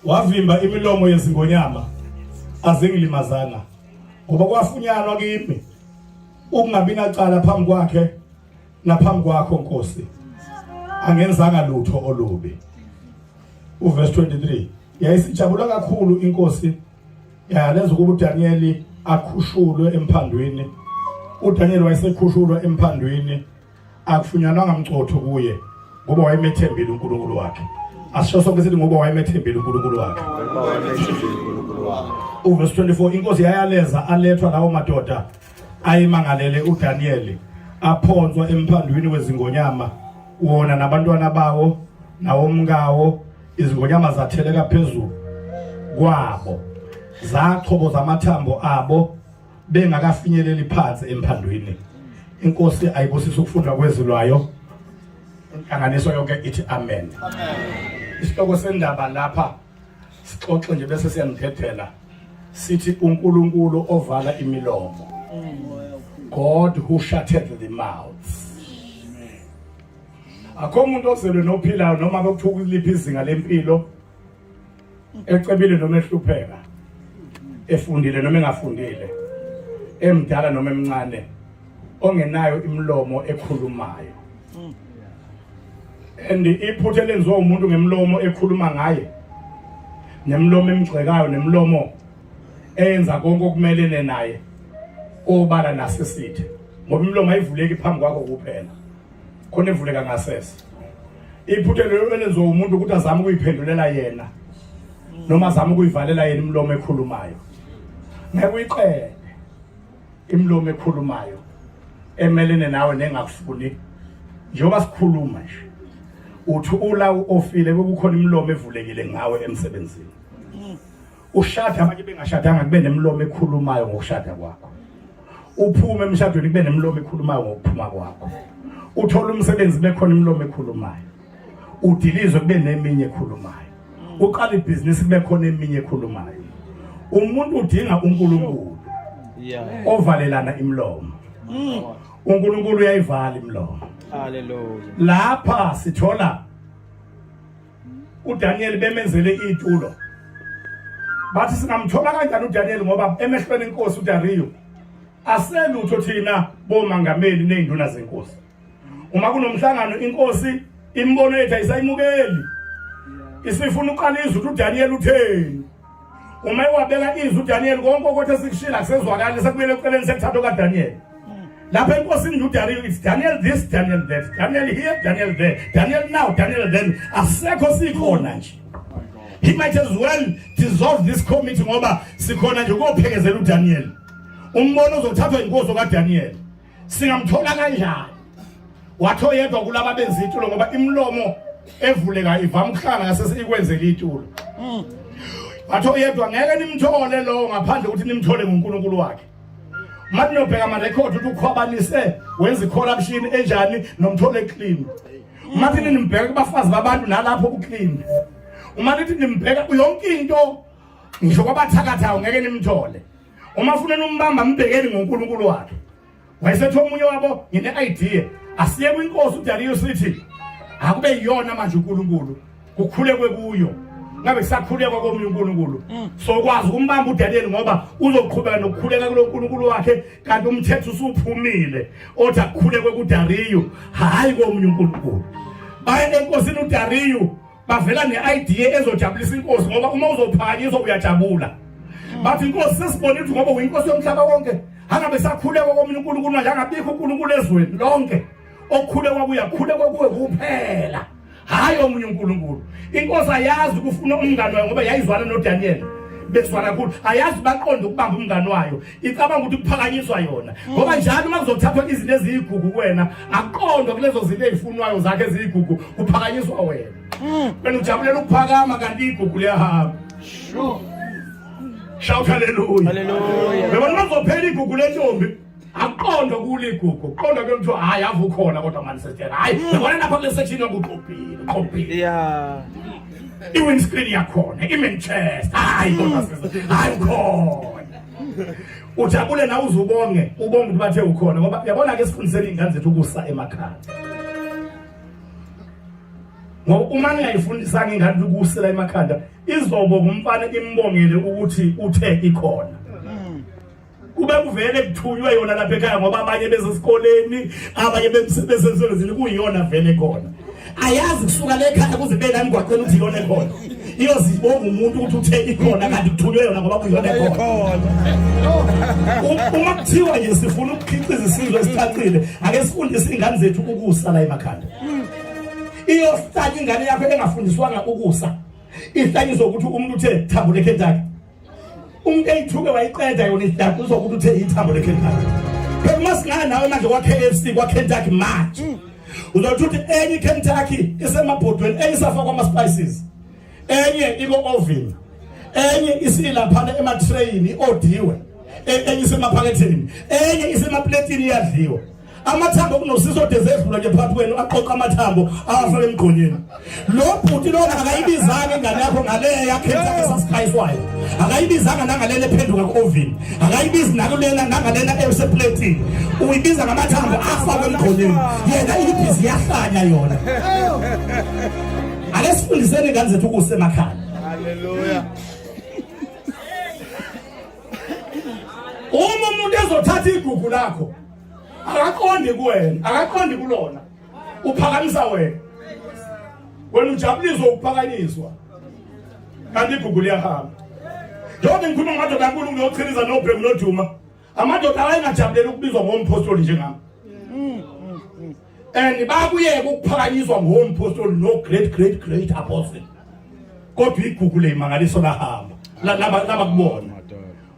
wavimba imilomo yezingonyama azengilimazana, ngoba kwafunyanwa kimi ukungabi nacala phambi kwakhe naphambi kwakho Nkosi, angenzanga lutho olubi. Verse 23. Yayisijabula kakhulu inkosi, yalenza ukuba uDaniel akhushulwe emphandweni. uDaniel wayesekhushulwa emphandweni, akufunyanwanga mcotho kuye ngoba wayemethembile uNkulunkulu wakhe. Asisho sonke sithi ngoba wayemethembile uNkulunkulu wakhe. Verse 24. Inkosi yayaleza alethwa lawo madoda ayimangalele uDaniel, aphonswa emphandweni wezingonyama, wona nabantwana bawo nawomkawo. Izingonyama zatheleka phezulu kwabo, zachoboza amathambo abo bengakafinyeleli phansi emphandweni. Inkosi ayibusisa ukufunda kwezilwayo. Inhlanganiso yonke ithi amen. Isihloko sendaba lapha sixoxe nje bese siyanithethela sithi uNkulunkulu ovala imilomo. God who shutted the mouths. Akho umuntu ozelwe nophilayo noma bekuthuka iliphi izinga lempilo, ecebile noma ehlupheka, efundile noma engafundile, emdala noma emncane, ongenayo imilomo ekhulumayo. And iphuthe lenziwa umuntu ngemlomo ekhuluma ngaye, nemlomo emgxekayo, nemlomo eyenza konke okumelene naye, obala nasesithe, ngoba imilomo ayivuleki phambi kwakho kuphela, khona evuleka ngasese. Iphuthe lelo lenziwa umuntu ukuthi azame ukuyiphendulela yena noma azame ukuyivalela yena imilomo ekhulumayo. Ngeke uyiqede imilomo ekhulumayo emelene nawe nengakufuni, njengoba sikhuluma nje uthi ulawu ofile bekukhona imilomo evulekile ngawe emsebenzini. Ushada abanye bengashadanga kube nemilomo ekhulumayo ngokushada kwakho. Uphume emshadweni kube nemilomo ekhulumayo ngokuphuma kwakho. Uthola umsebenzi bekhona imilomo ekhulumayo. Udilizwe kube neminye ekhulumayo. Uqala ibhizinisi kube khona eminye ekhulumayo. Umuntu udinga uNkulunkulu ovalelana imilomo. uNkulunkulu uyayivala imilomo. Hallelujah. Lapha sithola uDaniel bemenzele itulo. Bathi singamthola kanjani uDaniel ngoba emehlweni inkosi uDariyo aselutho thina bomangameli nezinduna zenkosi. Uma kunomhlangano inkosi imbono yethu ayisayimukeli. Isifuna uqala izwi uDaniel utheni. Uma ewabeka izwi uDaniel konke ukuthi sikishila kusezwakala sekumele uceleni sekuthatha kaDaniel. lapha enkosini uDarius, it's Daniel this, Daniel that, Daniel here, Daniel there, Daniel now, Daniel then. Asekho sikhona nje. He might as well dissolve this committee ngoba sikhona nje ukuphekezela uDaniel. Umbono uzothathwa inkosi kaDaniel. Singamthola kanjani? Watho yedwa kulaba benza itulo ngoba imilomo evuleka ivama ukuhlanga ngase ikwenzela itulo. Watho yedwa ngeke nimthole lo ngaphandle ukuthi nimthole ngoNkulunkulu wakhe. Mathi nobheka ama record ukuthi ukhwabanise wenza corruption enjani nomthole clean. Mathi nimbheka kubafazi babantu nalapho uclean. Uma nithi nimbheka yonke into ngisho kwabathakathayo ngeke nimthole. Uma ufuna umbamba mbhekeni ngoNkulunkulu wakhe. Wayesethi omunye wabo ngine idea asiye kwinkosi uDarius sithi akube yiyona manje uNkulunkulu kukhulekwe kuyo. Ngabe sakhulekwa komunye uNkulunkulu so kwazi ukumbamba uDaniel ngoba uzoqhubeka nokukhuleka kuloNkulunkulu wakhe kanti umthetho usuphumile othi akukhulekwe kuDarius hayi komunye uNkulunkulu. Baye enkosini uDarius bavela neidea ezojabulisa inkosi ngoba uma uzophakanyiswa uyajabula. Bathi inkosi sesibone ukuthi ngoba uyinkosi yomhlaba wonke angabe sakhulekwa komunye uNkulunkulu manje angabikho uNkulunkulu ezweni lonke okukhulekwa kuyakhulekwa kuwe kuphela hayi omunye uNkulunkulu. Inkosi ayazi ukufuna umngane wayo ngoba yayizwana noDaniel beswana kakhulu ayazi baqonde ukubamba umngane wayo icabanga ukuthi kuphakanyiswa yona ngoba njalo uma kuzothathwa izinto eziyigugu kuwena aqondwe kulezo zinto ezifunwayo zakhe eziyigugu kuphakanyiswa wena. Wena ujabulela ukuphakama kanti igugu liyahamba. Shout hallelujah. Hallelujah. Bebona uzophela igugu lentombi aqondwe kule igugu qondwa ke mtho hayi avukhona kodwa manje sethela hayi yabona lapha kule section yokuqophile yeah iwindscreen yakhona imenchest hayi kodwa hayi khona ujabule na uzubonge ubonge ukuthi bathe ukhona ngoba yabona ke sifundiseni ingane zethu ukusa emakhaya. Ngoba uma ngiyifundisanga ingane ukusela emakhanda izobo kumfana imbongele ukuthi uthe ikhona. Kube kuvele kuthunywe yona lapha ekhaya ngoba abanye bezesikoleni abanye bemsebenzini kuyiyona vele khona. Ayazi kusuka le ekhaya kuze bela emgwaqeni ukuthi yona ekhona. Iyozibonga umuntu ukuthi uthe ikhona kanti kuthunywe yona ngoba kuyiyona ekhona. Uma kuthiwa nje sifuna ukukhiqiza isizwe esicacile ake sifundise ingane zethu ukusa la emakhanda. Iyostanya ingane yakho engafundiswanga ukusa. Ihlanyizwa ukuthi umuntu uthe thambo lekhentaki. Umuntu eyithuke wayiqeda yona ihlala uzokuthi uthe ithambo lekhentaki. Phela masingana nawe manje kwa KFC kwa Kentucky manje. Uzothi uthi enye Kentucky isemabhodweni eyisafakwa ama spices. Enye iko oven. Enye isilaphana ematrain odiwe. Enye isemaphaketheni. Enye isemaplatini iyadliwa. Amathambo kunosizo dezedlula nje phakathi kwenu aqoqa amathambo awafaka emgqonyeni. Lo bhuti lona akayibizanga ingane yakho ngale yakhetha esasipayiswayo. Akayibizanga nangalele phenduka ku-oven. Akayibizi nakulena nangalena eseplatini. Uyibiza ngamathambo afaka emgqonyeni. Yena ibhizi yahlanya yona. Ake sifundiseni ingane zethu kusemakhaya. Hallelujah. Uma umuntu ezothatha igugu lakho akaqondi kuwena akaqondi kulona uphakamisa wena ujabulizwa ukuphakanyiswa kanti igugu liyahamba. Njengoba ngikhuluma ngamadoda kaNkulunkulu ngokuchiliza nobhemu noduma amadoda ayengajabulela ukubizwa ngompostoli njengami and bakuyeka ukuphakanyiswa ngompostoli no great apostle kodwa igugu lemangaliso lahamba laba kubona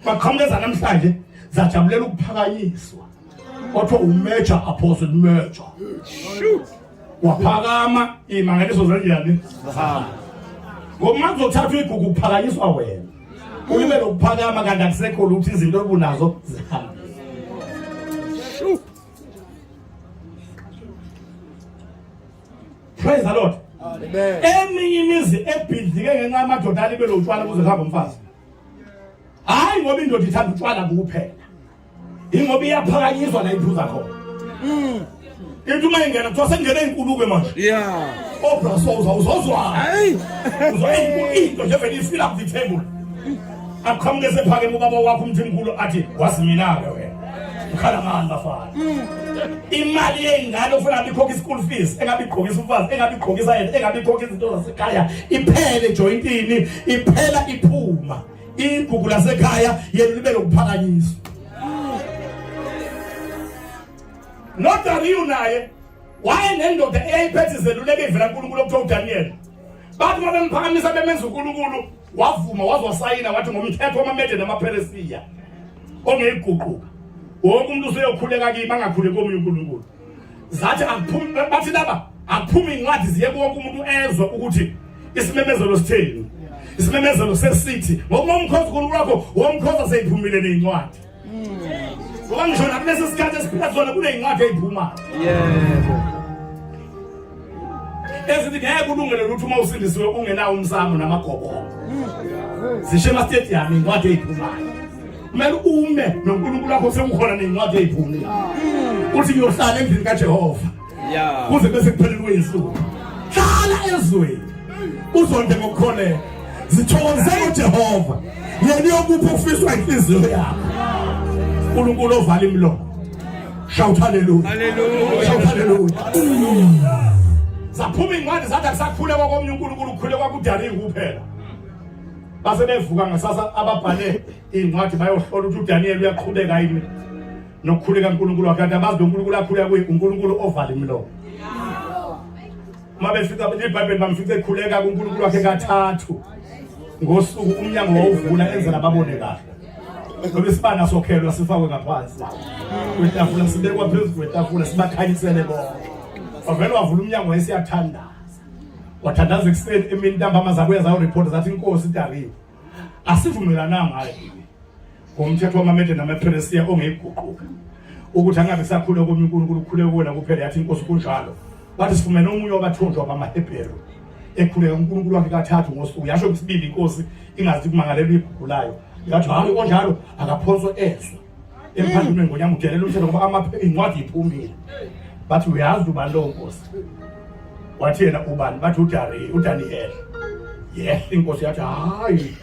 baqhamuka namhlanje zajabulela ukuphakanyiswa. Otho umajor apostle major. Waphakama imangaliso zenjani? Zahamba. Ngoba uzothatha igugu kuphakanyiswa wena. Ulibe lokuphakama kanti akusekho ukuthi izinto obunazo zihamba. Praise the Lord. Amen. Eminye imizi ebhidlike ngenxa yamadoda alibe lotshwala kuze kuhamba umfazi. Hayi ngoba indoda ithanda utshwala kuphela. Ingoba iyaphakanyiswa la iphuza khona. Into mayingena kuthiwa sengene inkuluke manje. Yeah. Obra souza uzozwa. Hayi. Uzoyinto nje vele fill up the table. Aqhamuke sephakeme ubaba wakho umthimkhulu athi wasimina ke wena. Ukhala ngani bafana. Imali yengane ufuna ibikhokha school fees, engabe igqokisa umfazi, engabe igqokisa yena, engabe igqokisa izinto zasekhaya, iphele jointini, iphela iphuma. Igugu lasekhaya yena libe lokuphakanyiswa. Nodariyu naye wayenendoda eyayiphethe izeluleko evela kuNkulunkulu okuthiwa uDaniel. Bathi uma bemphakamisa bemenza uNkulunkulu wavuma wazosayina wathi ngomthetho wamaMede namaPheresiya ongeyiguquka. Wonke umuntu useyokhuleka kimi angakhuleki komunye uNkulunkulu. Zathi akuphumi bathi laba akuphumi incwadi ziye wonke umuntu ezwe ukuthi isimemezelo sitheni. Isimemezelo sesithi ngoba umkhosi uNkulunkulu wakho womkhosi seyiphumile nezincwadi. Ngoba ngisho nakulesi sikhathi esiphila sona kunezincwadi eziphumayo. Yebo. Ezithi ngeke kulungele ukuthi uma usindisiwe ungenawo umsamo namagobongo. Zishema stadium incwadi eziphumayo. Kumele ume noNkulunkulu wakho sekukhona nezincwadi eziphumile. Uthi ngiyohlala endlini kaJehova. Yeah. Kuze bese kuphelelwe insuku. Hlala ezweni. Uzonde ngokukholeka. Zithokozele uJehova. Yena uyokupha ukufiswa inhliziyo yakho. uNkulunkulu ovala imilomo. Shout hallelujah. Hallelujah. Shout hallelujah. Zaphuma incwadi zathi akusakhulekwa komunye uNkulunkulu kukhulekwa kuDariyu kuphela. Base bevuka ngesasa ababhale incwadi bayohlola ukuthi uDaniel uyaqhubeka yini nokukhuleka uNkulunkulu wakhe. Kanti abazi uNkulunkulu akhuleka uNkulunkulu ovala imilomo. Uma befika iBhayibheli bamfica ekhuleka kuNkulunkulu wakhe kathathu ngosuku umnyango wawuvula enzela babone kahle. Ngoba isibana sokhelwa sifakwe ngaphansi. Kwetafula sibekwa phezulu kwetafula sibakhanyisele bonke. Avele wavula umnyango wayesiyathandaza. Wathandaza ekuseni emini ntambama zabuya zayo report zathi inkosi iDariyu asivumelananga ngayo ngomthetho wamaMede namaPheresiya ongeyiguquka ukuthi angabe sakhuleka komunye uNkulunkulu kukhuleka kuwena kuphela. Yathi inkosi kunjalo. Bathi sifumene omunye wabathunjwa bamaHebheru ekhuleka uNkulunkulu wakhe kathathu ngosuku. Yasho kusibili inkosi ingazi kumangalela ibhubhulayo. Yathi hayi onjalo akaphonswa ezwe emphandweni ngonyama udelela umthetho ngoba incwadi iphumile. Bathi uyazi ubani lo nkosi? Wathi yena ubani? Bathi uDaniel. Yes, inkosi yathi hayi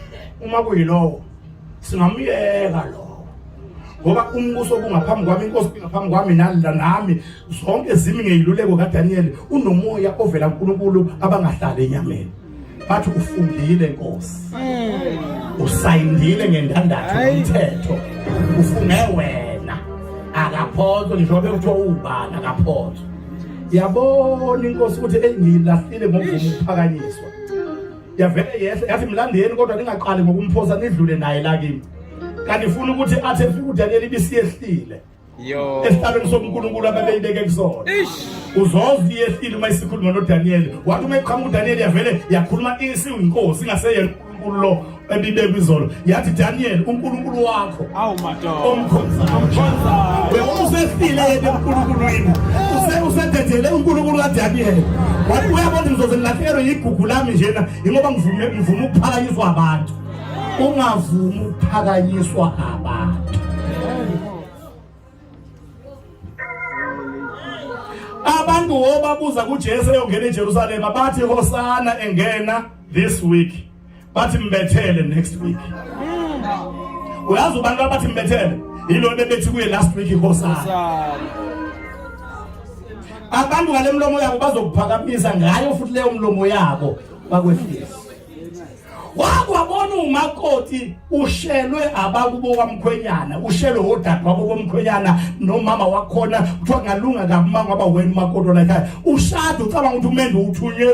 uma kuyilowo singamyeka lo. Ngoba umbuso kungaphambi kwami, inkosi ingaphambi kwami nami zonke zimi ngeyiluleko kaDaniel unomoya ovela kuNkulunkulu abangahlali enyameni. Bathi ufungile inkosi. Usayindile ngendandatho nomthetho. Ufunge wena. Akaphonzwa ngisho bekuthiwa ubani akaphonzwa. Yabona inkosi ukuthi engilahlile ngokuvume ukuphakanyiswa. Yavele yehla yathi mlandeni kodwa ningaqali ngokumphosa nidlule naye la kimi. Kanti ufuna ukuthi athe fika uDaniel ibisiyehlile. Yo. Esihlalweni soNkulunkulu ababeyibeke kusona. Uzozi yehlile uma isikhuluma noDaniel. Wathi uma eqhamuka uDaniel yavele yakhuluma inkosi ingaseyena uNkulunkulu lo ebibekwe izolo. Yathi Daniel uNkulunkulu wakho Awu madoda. omkhonza. Wena usehlile yena uNkulunkulu. Usededele uNkulunkulu kaDaniel. Wathi uyabona ngizoze ngilahlelwe yigugu lami njena ingoba ngivuma ukuphakanyiswa abantu. Ungavumi ukuphakanyiswa abantu. Abantu wobabuza kuJesu eyongena eJerusalem bathi hosana engena this week. Bathi mbethele next week. Uyazi abantu abathi mbethele yilo bebethi kuye last week hosana. Abantu ngale mlomo yabo bazokuphakamisa ngayo futhi leyo mlomo yabo bakwehlisa. Wakwabona umakoti ushelwe abakubo kaMkhwenyana, ushelwe odade wabo bomkhwenyana nomama wakhona kuthiwa ngalunga kamama ngoba wena umakoti la ekhaya. Ushada ucabanga ukuthi umendo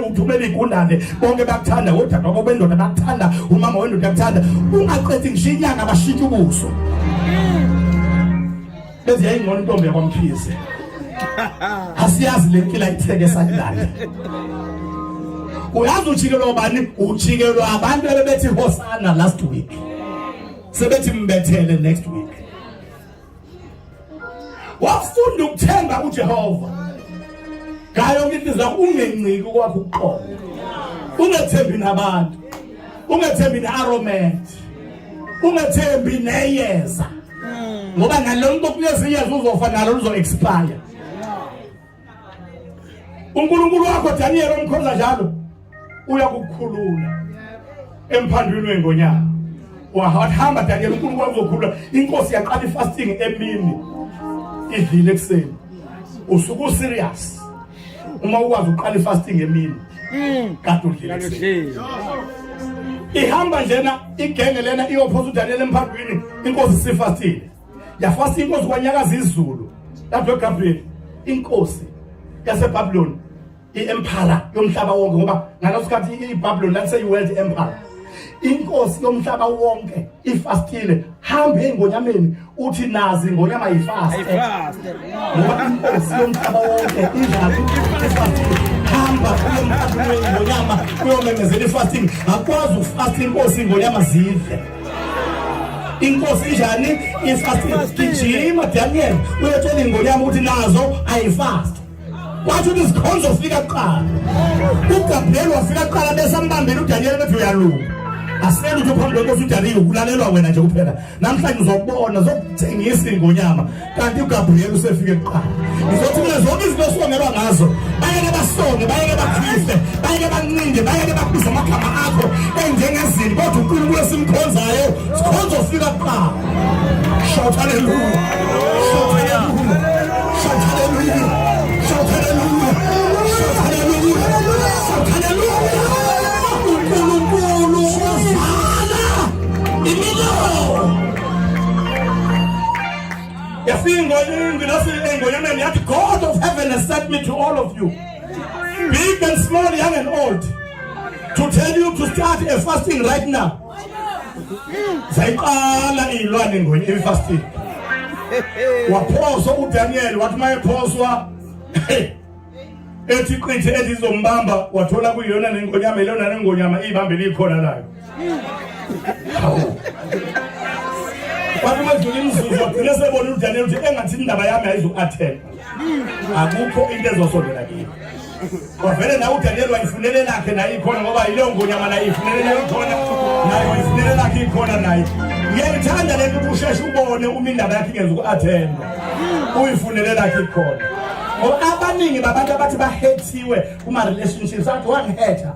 uthumele igundane bonke bakuthanda odade wabo bendoda bakuthanda umama wendoda bakuthanda. Ungaqethi ngisho inyanga bashintsha ubuso. Bese yayingcono intombi yakwamphise. Asiyazi le mpila itheke sakudala. Uyazi ujikelwa bani? Ujikelwa abantu abebethi hosana last week. Sebethi mbethele next week. Wafunda ukuthemba uJehova. Ngayo ngithi za ungenciki kwakho uqobo. Ungethembi nabantu. Ungethembi nearrogant. Ungethembi neyeza. Ngoba ngalonto kuyeziyeza uzofa nalo uzo expire. uNkulunkulu wakho Daniel omkhonza njalo uyakukhulula emphandweni wengonyama. Wahamba Daniel uNkulunkulu wakho uzokhulula. Inkosi yaqala ifasting emini idlile ekseni. Usuku serious. Uma ukwazi uqala ifasting emini kade udlile ekseni. Ihamba njena igenge lena iyophosa uDaniel emphandweni. Inkosi sifastile. Yafasta inkosi kwanyakaza izulu. Lapho eGabriel inkosi yaseBabylon iempire yomhlaba wonke ngoba ngaleso sikhathi iBabylon lase world empire inkosi yomhlaba wonke ifastile hamba engonyameni uthi nazi ingonyama ayifast ngoba inkosi yomhlaba wonke idlala ifastile hamba uyomhlaba ingonyama uyomemezela ifasting akwazi ukufast inkosi ingonyama zidle inkosi njani ifastile gijima Daniel uyotshela ingonyama ukuthi nazo ayifast kwathi izikhonzo zifika kuqala uGabriel wafika kuqala besambambela uDaniel bethi uyalunga asele ukuthi phambi kwenkosi uDaniel ukulalelwa wena nje kuphela namhlanje uzobona zokuthengisa ingonyama kanti uGabriel usefike kuqala ngizothi mina zonke izinto esongelwa ngazo bayeke basonge bayeke bakhise bayeke bancinde bayeke babiza amagama akho enjengezinto kodwa uNkulunkulu esimkhonzayo sikhonzo fika kuqala shout hallelujah shout hallelujah shout hallelujah shout hallelujah shout hallelujah shout hallelujah uNkulunkulu ovala imilomo yafingo ingilasi engonyameni yathi God of heaven has sent me to all of you big and small young and old to tell you to start a fasting right now zayiqala ilwane ngonyama fasting waphoso uDaniel wathi mayephoswa ethi qithe ezizombamba wathola kuyona nengonyama ilona nengonyama ibambe likhona layo wathi madlula imzuzu wagcina sebona uDaniel uthi engathi indaba yami ayizu-attend akukho into ezosondela kimi wavele nawe uDaniel wayifunele lakhe naye ikhona ngoba yileyo ngonyama naye ifunele naye ikhona naye wayifunele lakhe ikhona naye ngiyayithanda le nto usheshe ubone uma indaba yakhe ingeza uku-attenda uyifunele lakhe ikhona ngoba abaningi babantu abathi bahethiwe kuma-relationships athi wangiheta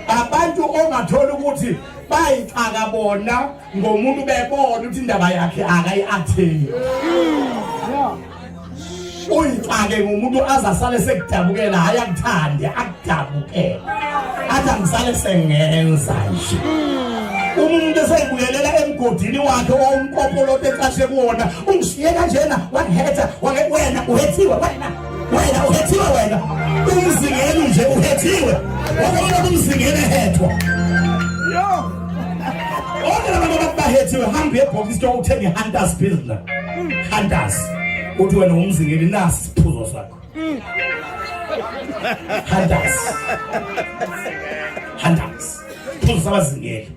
abantu ongathola ukuthi bayixaka bona ngomuntu bebona ukuthi indaba yakhe akayi-atheni uyixake ngomuntu azasale sekudabukela hayi akuthande akudabukela athi angisale sengenza nje umuntu eseyibuyelela emgodini wakhe owumkopoloto ecashe kuwona ungishiye kanjena wangiheta wena uhethiwe wena uhethiwe wena umzingeli nje uhethiwe wakubona umzingeli ehethwa onke abantu bahethiwe hambe ebhokisi to uthenge hunters business hunters uthi wena umzingeli nasi isiphuzo sakho hunters phuzo sabazingeli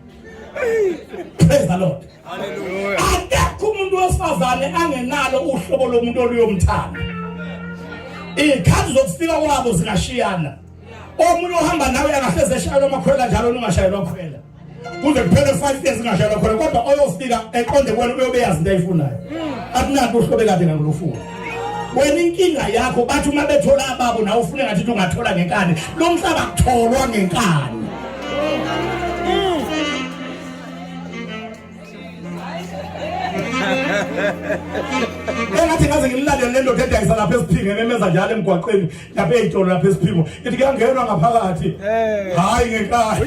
praise the Lord hallelujah akekho umuntu wesifazane angenalo uhlobo lomuntu oluyomthanda ikhathi zokufika kwabo zingashiyana omunye ohamba nawe angahleze eshayelwa amakhwela njalo ungashayelwa khwela kuze kuphele 5 days ungashayelwa khwela kodwa oyofika eqonde kwena uyobeyazi into ayifunayo akunanto uhlobe kade ngakufuna wena inkinga yakho bathi uma bethola ababo nawe ufune ngathi ungathola ngenkani lo mhlaba kutholwa ngenkani engathi ngaze ngimlalele le ndoda edayisa lapha esiphinge ememeza njalo emgwaqeni lapha ey'tolo lapha esiphingo ithi kuyangenwa ngaphakathi hayi ngenkani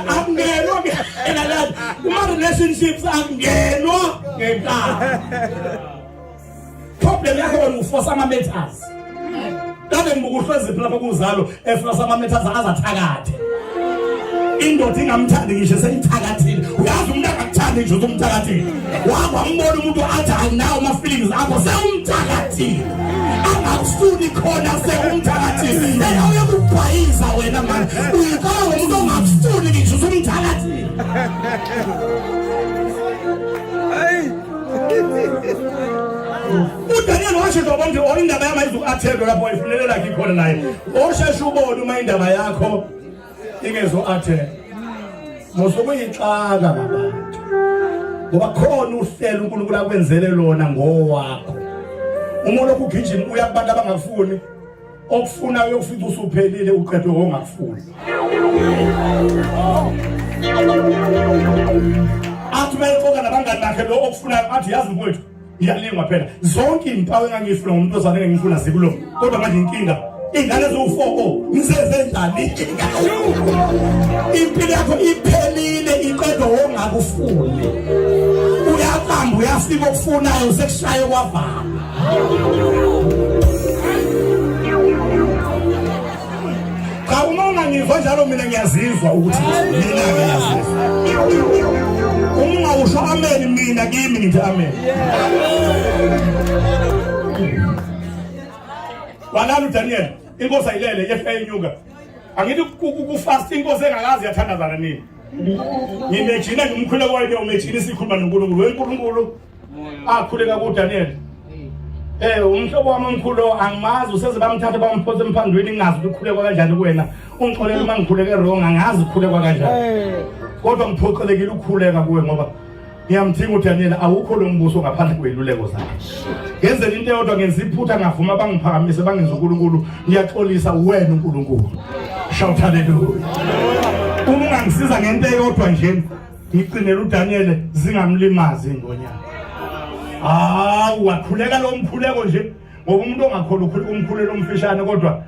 akungenwa ngenkani kuma-relationships akungenwa ngenkani problem yakho wena uforce ama-matters kade ngibukuhlweziphi lapho kuzalo eforce ama-matters azathakathe indoda ingamthandi ngisho seyithakathile uyazi umuntu akakuthandi ngisho umthakathile wambona umuntu athi anginawo ama-feelings akho sewumthakathile angakufuni khona sewumthakathile uyakubhayiza wena mani uyikala ngomuntu ongakufuni ngisho umthakathile uDaniel washo nje bonke indaba yami ayizu-attend lapho wayifunele lakhe ikhona naye osheshe ubone uma indaba yakho ingezo-attend mosokuyixaka ngabantu ngoba khona uhlelo uNkulunkulu akwenzele lona ngowakho uma lokhu ugijima uya kubantu abangakufuni okufuna uyofika usuphelile uqedwe ngongakufuni athi bayixoka nabangani bakhe lo okufunayo athi yazi mfowethu ngiyalingwa phela zonke impawu engangifuna ngomuntu ozane engifuna zikulo kodwa manje inkinga ingane zo4 ngizenze njani impilo yakho iphelile iqedwe ongakufuni uyaqala uhamba uyafika okufunayo sekushaye kwavala. Cha uma ngizwa njalo mina ngiyazizwa ukuthi mina ngiyazizwa. Uma usho amen mina kimi ngithi amen. Walala uDaniel inkosi ayilele yefika inyuka. Angithi ku-fast inkosi engakazi yathandazana nini. Ngimejina ngimkhuleko wayini umejina sikhuluma noNkulunkulu. weNkulunkulu akhuleka kuDaniel. Umhlobo wami omkhulu angimazi useze bamthatha bamphose emphandweni ngingazi ukukhuleka kanjani kuwena. Ungixolele uma ngikhuleke wrong angazi ukukhuleka kanjani. Kodwa ngiphoqelekile ukukhuleka kuwe ngoba ngiyamthinga uDaniel awukho lo mbuso ngaphandle kweluleko zakhe. Ngenzela into eyodwa ngenza iphutha ngavuma bangiphakamise bangenza uNkulunkulu ngiyaxolisa wena uNkulunkulu. Shout hallelujah. Uma ungangisiza ngento eyodwa nje ngiqinela uDaniel zingamlimazi ingonyama. Wakhuleka lo mkhuleko nje ngoba umuntu ongakholwa umkhulelo omfishane kodwa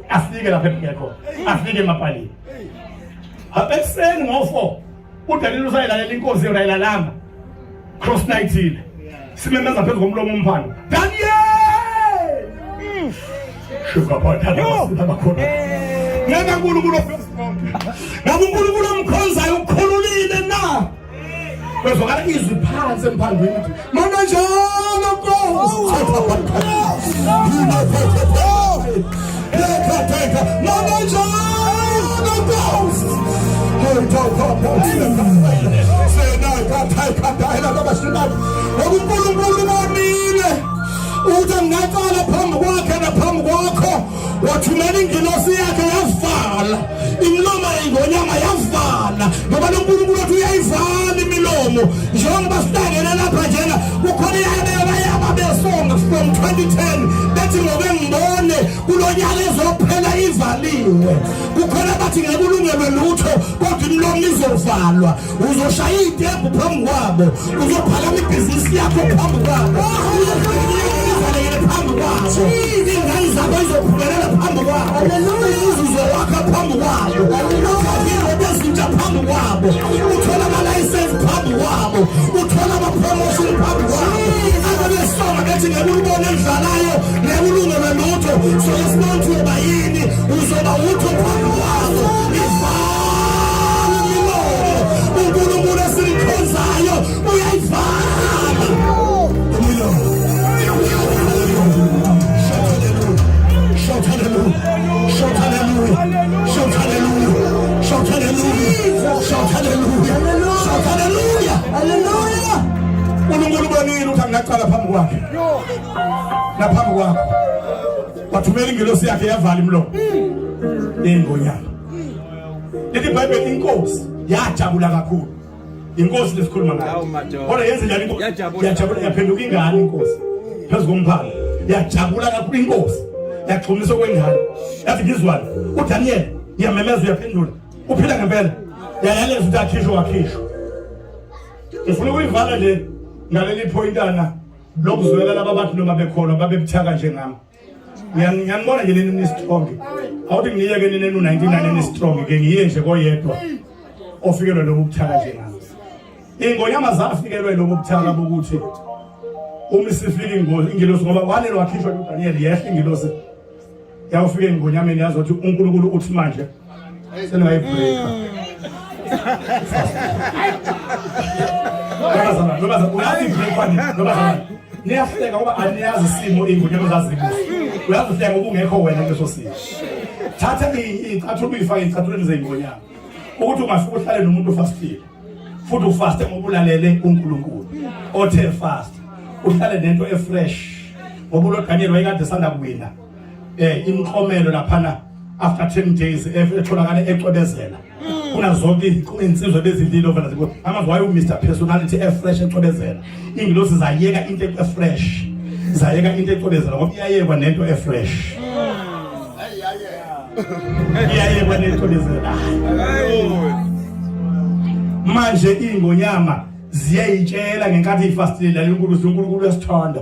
afike lapha ebhekho afike emapalini. Ekuseni ngo4 uDaniel usayilalela inkosi yorayilalanga cross night ile simemeza phezu komlomo umphando Daniel shuka phakathi abakhona ngeke uNkulunkulu ofesibonke ngabe uNkulunkulu omkhonzayo ukhululile na kwezokala izwi phansi emphandweni ukuthi mana njalo Nkosi mana njalo Nkosi uNkulunkulu bonile uthi ngaqala phambi kwakhe naphambi kwakho wathumela ingilosi yakhe yavala imilomo yengonyama yavala ngoba lo Nkulunkulu uthi uyayivala imilomo njengoba sihlangene lapha njena kukhona yaba besonga from 2010 bethi ngobe ngibone kulonyaka ezophela ivaliwe kukhona bathi ngekulungelwe lutho kodwa imilomo izovalwa uzoshaya idembu phambi kwabo uzophakama ibhizinisi yakho phambi kwabo phambi kwabo ingane zabo izophumelela phambi kwabo uzuzo wakha phambi kwabo bezintsha phambi kwabo uthola amalayisensi phambi kwabo uthola amapromotion phambi kwabo ababesonga bethi ngekulubona endlalayo ngekulungele lutho so yesinonto uba yini uzoba utho phambi kwabo ivala imilomo uNkulunkulu esilikhonzayo uyayivala imilomo. Shout hallelujah. Shout hallelujah. Shout hallelujah. Shout hallelujah. Shout hallelujah. Shout hallelujah. Hallelujah. uNkulunkulu bonile uthi angaqala phambi kwakhe. Naphambi kwakho. Wathumela ingilosi yakhe yavala imlomo. Ingonyama. Lithi iBhayibheli inkosi yajabula kakhulu. Inkosi lesikhuluma ngayo. Kodwa yenze njani inkosi? Yajabula yaphenduka ingane inkosi. Phezu komphalo. Yajabula kakhulu inkosi. Yaxhumisa kwengane yathi ngizwana uDaniel ngiyamemeza uyaphendula uphila ngempela yayaleza ukuthi akhishwe wakhishwa ngifuna ukuyivala le ngaleli pointana lokuzwela laba bantu noma bekhona babebuthaka njengami ngiyanibona nje nini strong awuthi ngiyeke nini no99 ni strong ke ngiye nje koyedwa ofikelwe lo buthaka njengami ingonyama zafikelwe lo buthaka bokuthi uma sifika ingilosi ngoba wanele wakhishwa uDaniel yehla ingilosi yawufike ngonyameni yazothi uNkulunkulu uthi manje seningayibreaka ngoba uyazi ibreakani ngoba niyahleka ngoba aniyazi isimo ingonyama zazikuso uyazi uhleka ngoba ungekho wena leso simo thatha icathulo uyifake ecathulweni zengonyama ukuthi ungafika uhlale nomuntu ofastile futhi ufaste ngoba ulalele uNkulunkulu othe fast uhlale nento efresh ngoba lo Daniel wayekade sanda kuwina imklomelo laphana after 10 days etholakala ecwebezela kuna zonke insizwe bezililo vela zibo amazwayo uMr Personality efresh ecwebezela ingilosi zayeka into efresh zayeka into ecwebezela ngoba iyayekwa nento efresh iyayekwa nento ecwebezela manje ingonyama ziyayitshela ngenkathi ifastile uNkulunkulu uyasithanda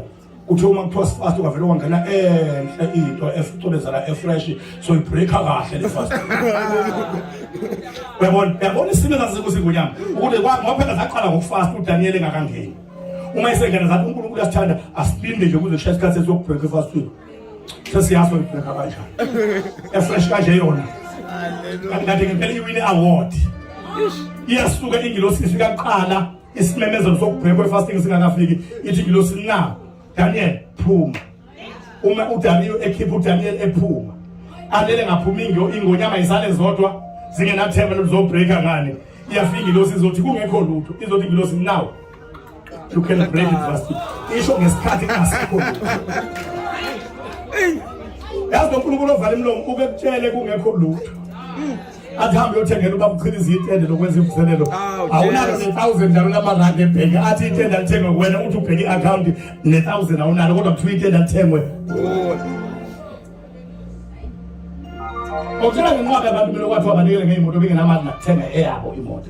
uthi uma kuthiwa fast ungavela wangena enhle into efutholezela efresh so ibreaka kahle le fast uyabona isimo zasikusinyama ukuthi ngoba phela zaqala ngokufast uDaniel engakangeni uma isengena zathi uNkulunkulu uyasithanda asibinde nje ukuze kushaya isikhathi sokubreak fast food sesiyaso ibreak kanjani efresh kanje yona kanti ngempela iwine award iyasuka ingilosi ifika kuqala isimemezelo sokubreak fasting singakafiki ithi ingilosi na Daniel phuma uma uDaniel ekhipha uDaniel ephuma alele ngaphumi ingonyama isale zodwa zingenathemba lozobreaka ngani iyafika ingilosi izothi kungekho lutho izothi ingilosi now you can break it fast isho ngesikhathi asikho yazi uNkulunkulu ovala imlomo ukekutshele kungekho lutho athi hambe uyothengela ubaba uChiliza itende lokwenza imvuselelo awunalo ne1000 njalo lamarandi ebhenki athi itende alithengwe wena uthi ubheke i-account ne1000 awunalo kodwa kuthiwa itende alithengwe Okuthola ngenqaba abantu belo kwathi abanikele ngeimoto bengenamali nakuthenga eyabo imoto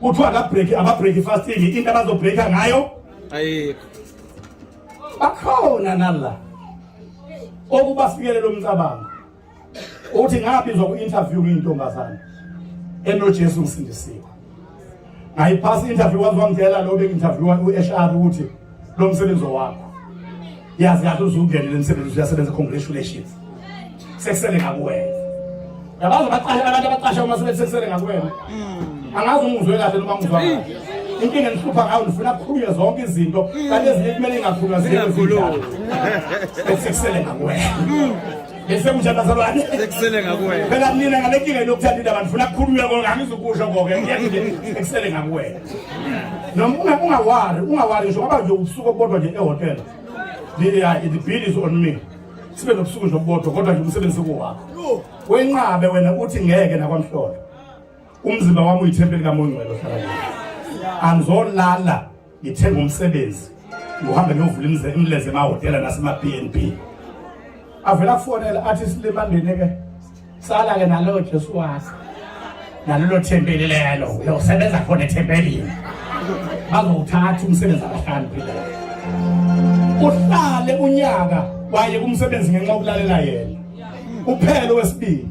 kuthiwa ababreak fasting into abazobreaka ngayo ayikho bakhona nala okubafikele lo mcabango uthi ngabizwa ku-interview ngiyintombazana enoJesu ngisindisiwe ngayiphasa i-interview wazwangitshela lo be-interviewa u-HR ukuthi lo msebenzi wakho yazi kahle uzungenele umsebenzi uyasebenza congratulations sekusele ngakuwena yabazi abantu abaqasha uma sekusele ngakuwena angazi umuzwe kahle noma umuzwa kahle inkinga enhlupha ngayo ngifuna ukukhulunywa zonke izinto kanti ezinye kumele ingakhulunywa zingakhulunywa sekusele ngakuwena bese mjabazalwane sekusele ngakuwena phela nina ngale nkinga yokuthanda indaba ngifuna ukukhulunywa ngoba angizokusho ngoke ngiyakhe sekusele ngakuwena noma ungawari ngisho ngoba nje usuku kodwa nje ehotel the bill is on me sibe nobusuku nje obodwa kodwa nje umsebenzi kuwakho wenqabe wena uthi ngeke nakwamhlolo umzimba wami uyithempeli kaMongcwele ohlala kuyo angizolala ngithenga umsebenzi ngohambe ngiyovula imleze emahotela nasema BNB avela kufonela athi silimandene ke sala ke nalo Jesu wakhe nalelo thempeli lelo uyosebenza khona ethempelini bazowuthatha umsebenzi abahlaniphile uhlale unyaka waye kumsebenzi ngenxa okulalela yena uphelo wesibili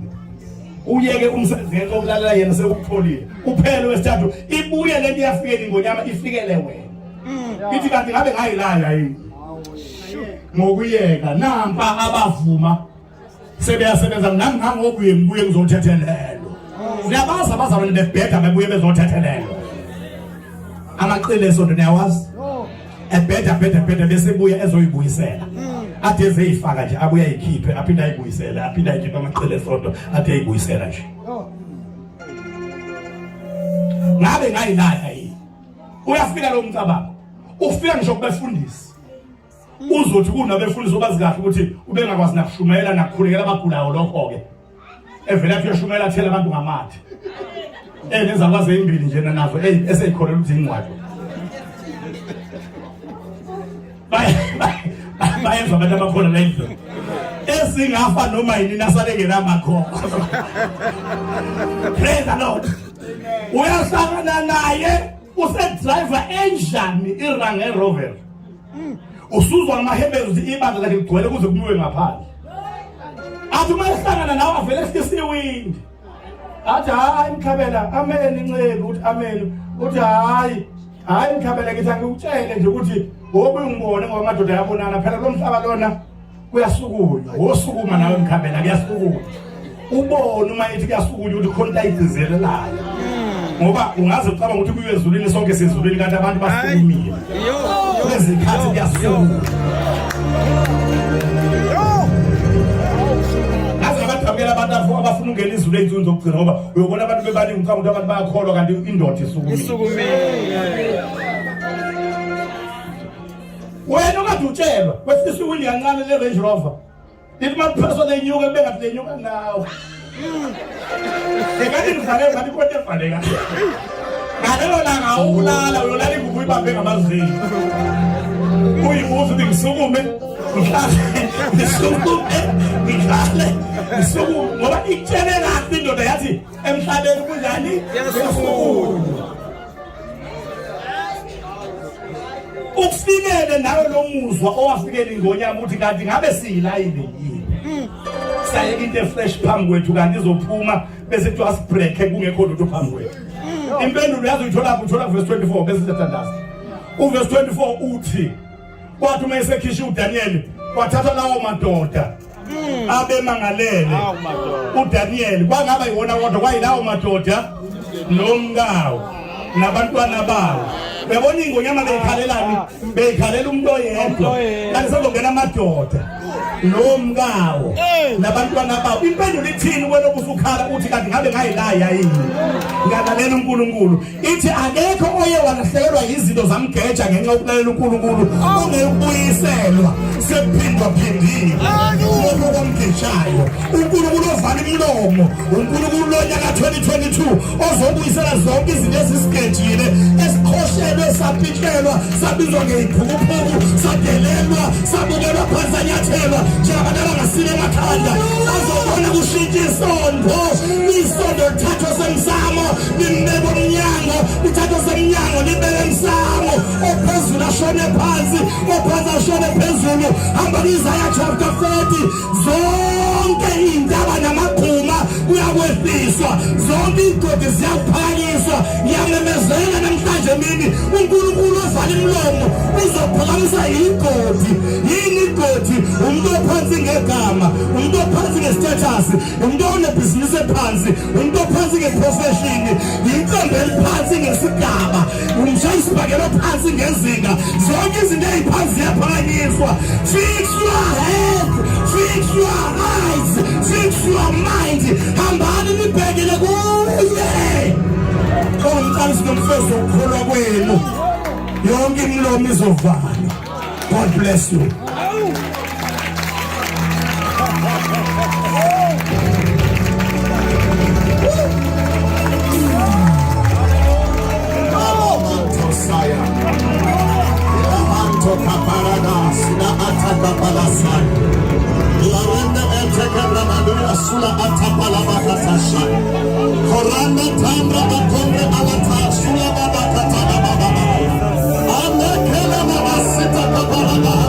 uyeke umsebenzi ngenxa okulalela yena sekupholile uphelo wesithathu ibuye lento yafikele ingonyama ifikele wena ithi kanti ngabe ngayilaya yini ngokuyeka nampa abavuma sebeyasebenza nangokuye ngibuye ngizothethelelo uyabaza abazalwane bebheda bebuye bezothethelelo amaqile esonto niyawazi ebheda bese buya ezoyibuyisela athi ezeyifaka nje abuya ikhiphe aphinda ayibuyisela aphinda ikhiphe amaqile esonto athi ayibuyisela nje ngabe ngayilaya yini uyafika lo mcabango ufika ngisho kubefundisi uzothi kunabefundisi obazi kahle ukuthi ubengakwazi nakushumela nakukhulekela abagulayo lokho ke evela athi uyashumela athela abantu ngamathe nezakwazi ezimbili nje nazo eseyikholela ukuthi ingcwadi bayenza abantu abakhona la endlini esingafa noma yini nasalengena amakhono praise the Lord uyahlangana naye usedriver enjani iRange Rover usuzwa ngamahebezi ibandla lakhe ligcwele kuze kunywe ngaphandle athi uma ehlangana nawe avele sisiwindi athi hayi mkhabela amen inceku uthi amen uthi hayi mkhabela ngithi angikutshele nje ukuthi ngoba ungibone ngoba amadoda yabonana phela lo mhlaba lona kuyasukunywa wosukuma nawe mkhabela kuyasukunywa ubone uma ethi kuyasukunywa ukuthi khona iyizelelayo ngoba ungaze ucabanga ukuthi kuyiwe ezulwini sonke sezulwini kanti abantu basikumile lezikhathi kuyasukunywa abantu abafuna ungena izulu ezintweni zokugcina ngoba uyobona abantu bebaningi ucabanga ukuthi abantu bayakholwa kanti indoda isukumile wena ungathi utshelwa kwesisi wini kancane le Range Rover lithi mapheso lenyuka bengathi lenyuka nawe ekathi ngizale ngathi konke evaleka ngalelo langa ukulala uyolala ingubo ibambe ngamazini uyibuza ukuthi ngisukume ngihlale ngoba ikutshele kahle indoda yathi emhlabeni kunjani ukufikele nawe lo muzwa owafikele ingonyama uthi kanti ngabe siyilayile yini sayeke into efresh phambi kwethu kanti izophuma bese kuthiwa sibreak kungekho lutho phambi kwethu impendulo yazo uthola verse 24 bese sithandaza. Uverse 24 uthi kwathi uma esekhisha uDaniel wathatha lawo madoda abemangalele uDaniel kwangaba yiwona kodwa kwayilawo madoda nomkawo nabantwana bawo. Bebona ingonyama beyikhalelani beyikhalela umuntu oyedwa kanti sezongena amadoda nomkawo nabantwana bawo. Impendulo ithini wena obusukhala uthi kanti ngabe ngayilaya yini ngalalela uNkulunkulu ithi akekho oye walahlekelwa izinto zamgeja ngenxa yokulalela uNkulunkulu ongekubuyiselwa sephindwa phindile okomgejayo. uNkulunkulu ovala imilomo uNkulunkulu lonyaka 2022 ozobuyisela zonke izinto ezisigetshile esikhoshelwe saphikelwa sabizwa ngeyiphukuphukuphu sadelelwa sabukelwa phansi sanyathelwa njengabantu abangasile emakhanda azobona kushintsha isondo lithathwa semsamo limbeke umnyango lithathwa semnyango libeke emsamo ophezulu ashone phansi ophansi ashone phezulu. Hamba Isaiah chapter 40 zonke indaba namagquma kuyakwehliswa zonke igodi ziyaphakanyiswa. Ngiyamemezela namhlanje mini uNkulunkulu ovala imilomo uzophakamisa igodi yini igodi umuntu ophansi ngegama umuntu ophansi ngestatus umuntu onebhizinisi ephansi umuntu ophansi ngeprofession intombi eliphansi ngesigaba umshayisibhakela phansi ngezinga zonke izinto eziphansi ziyaphakanyiswa. Fix your head, fix your eyes, fix your mind. Hambani nibhekele kuye komqalisi nomfezo ukholwa kwenu yonke imilomo izovala. God bless you. La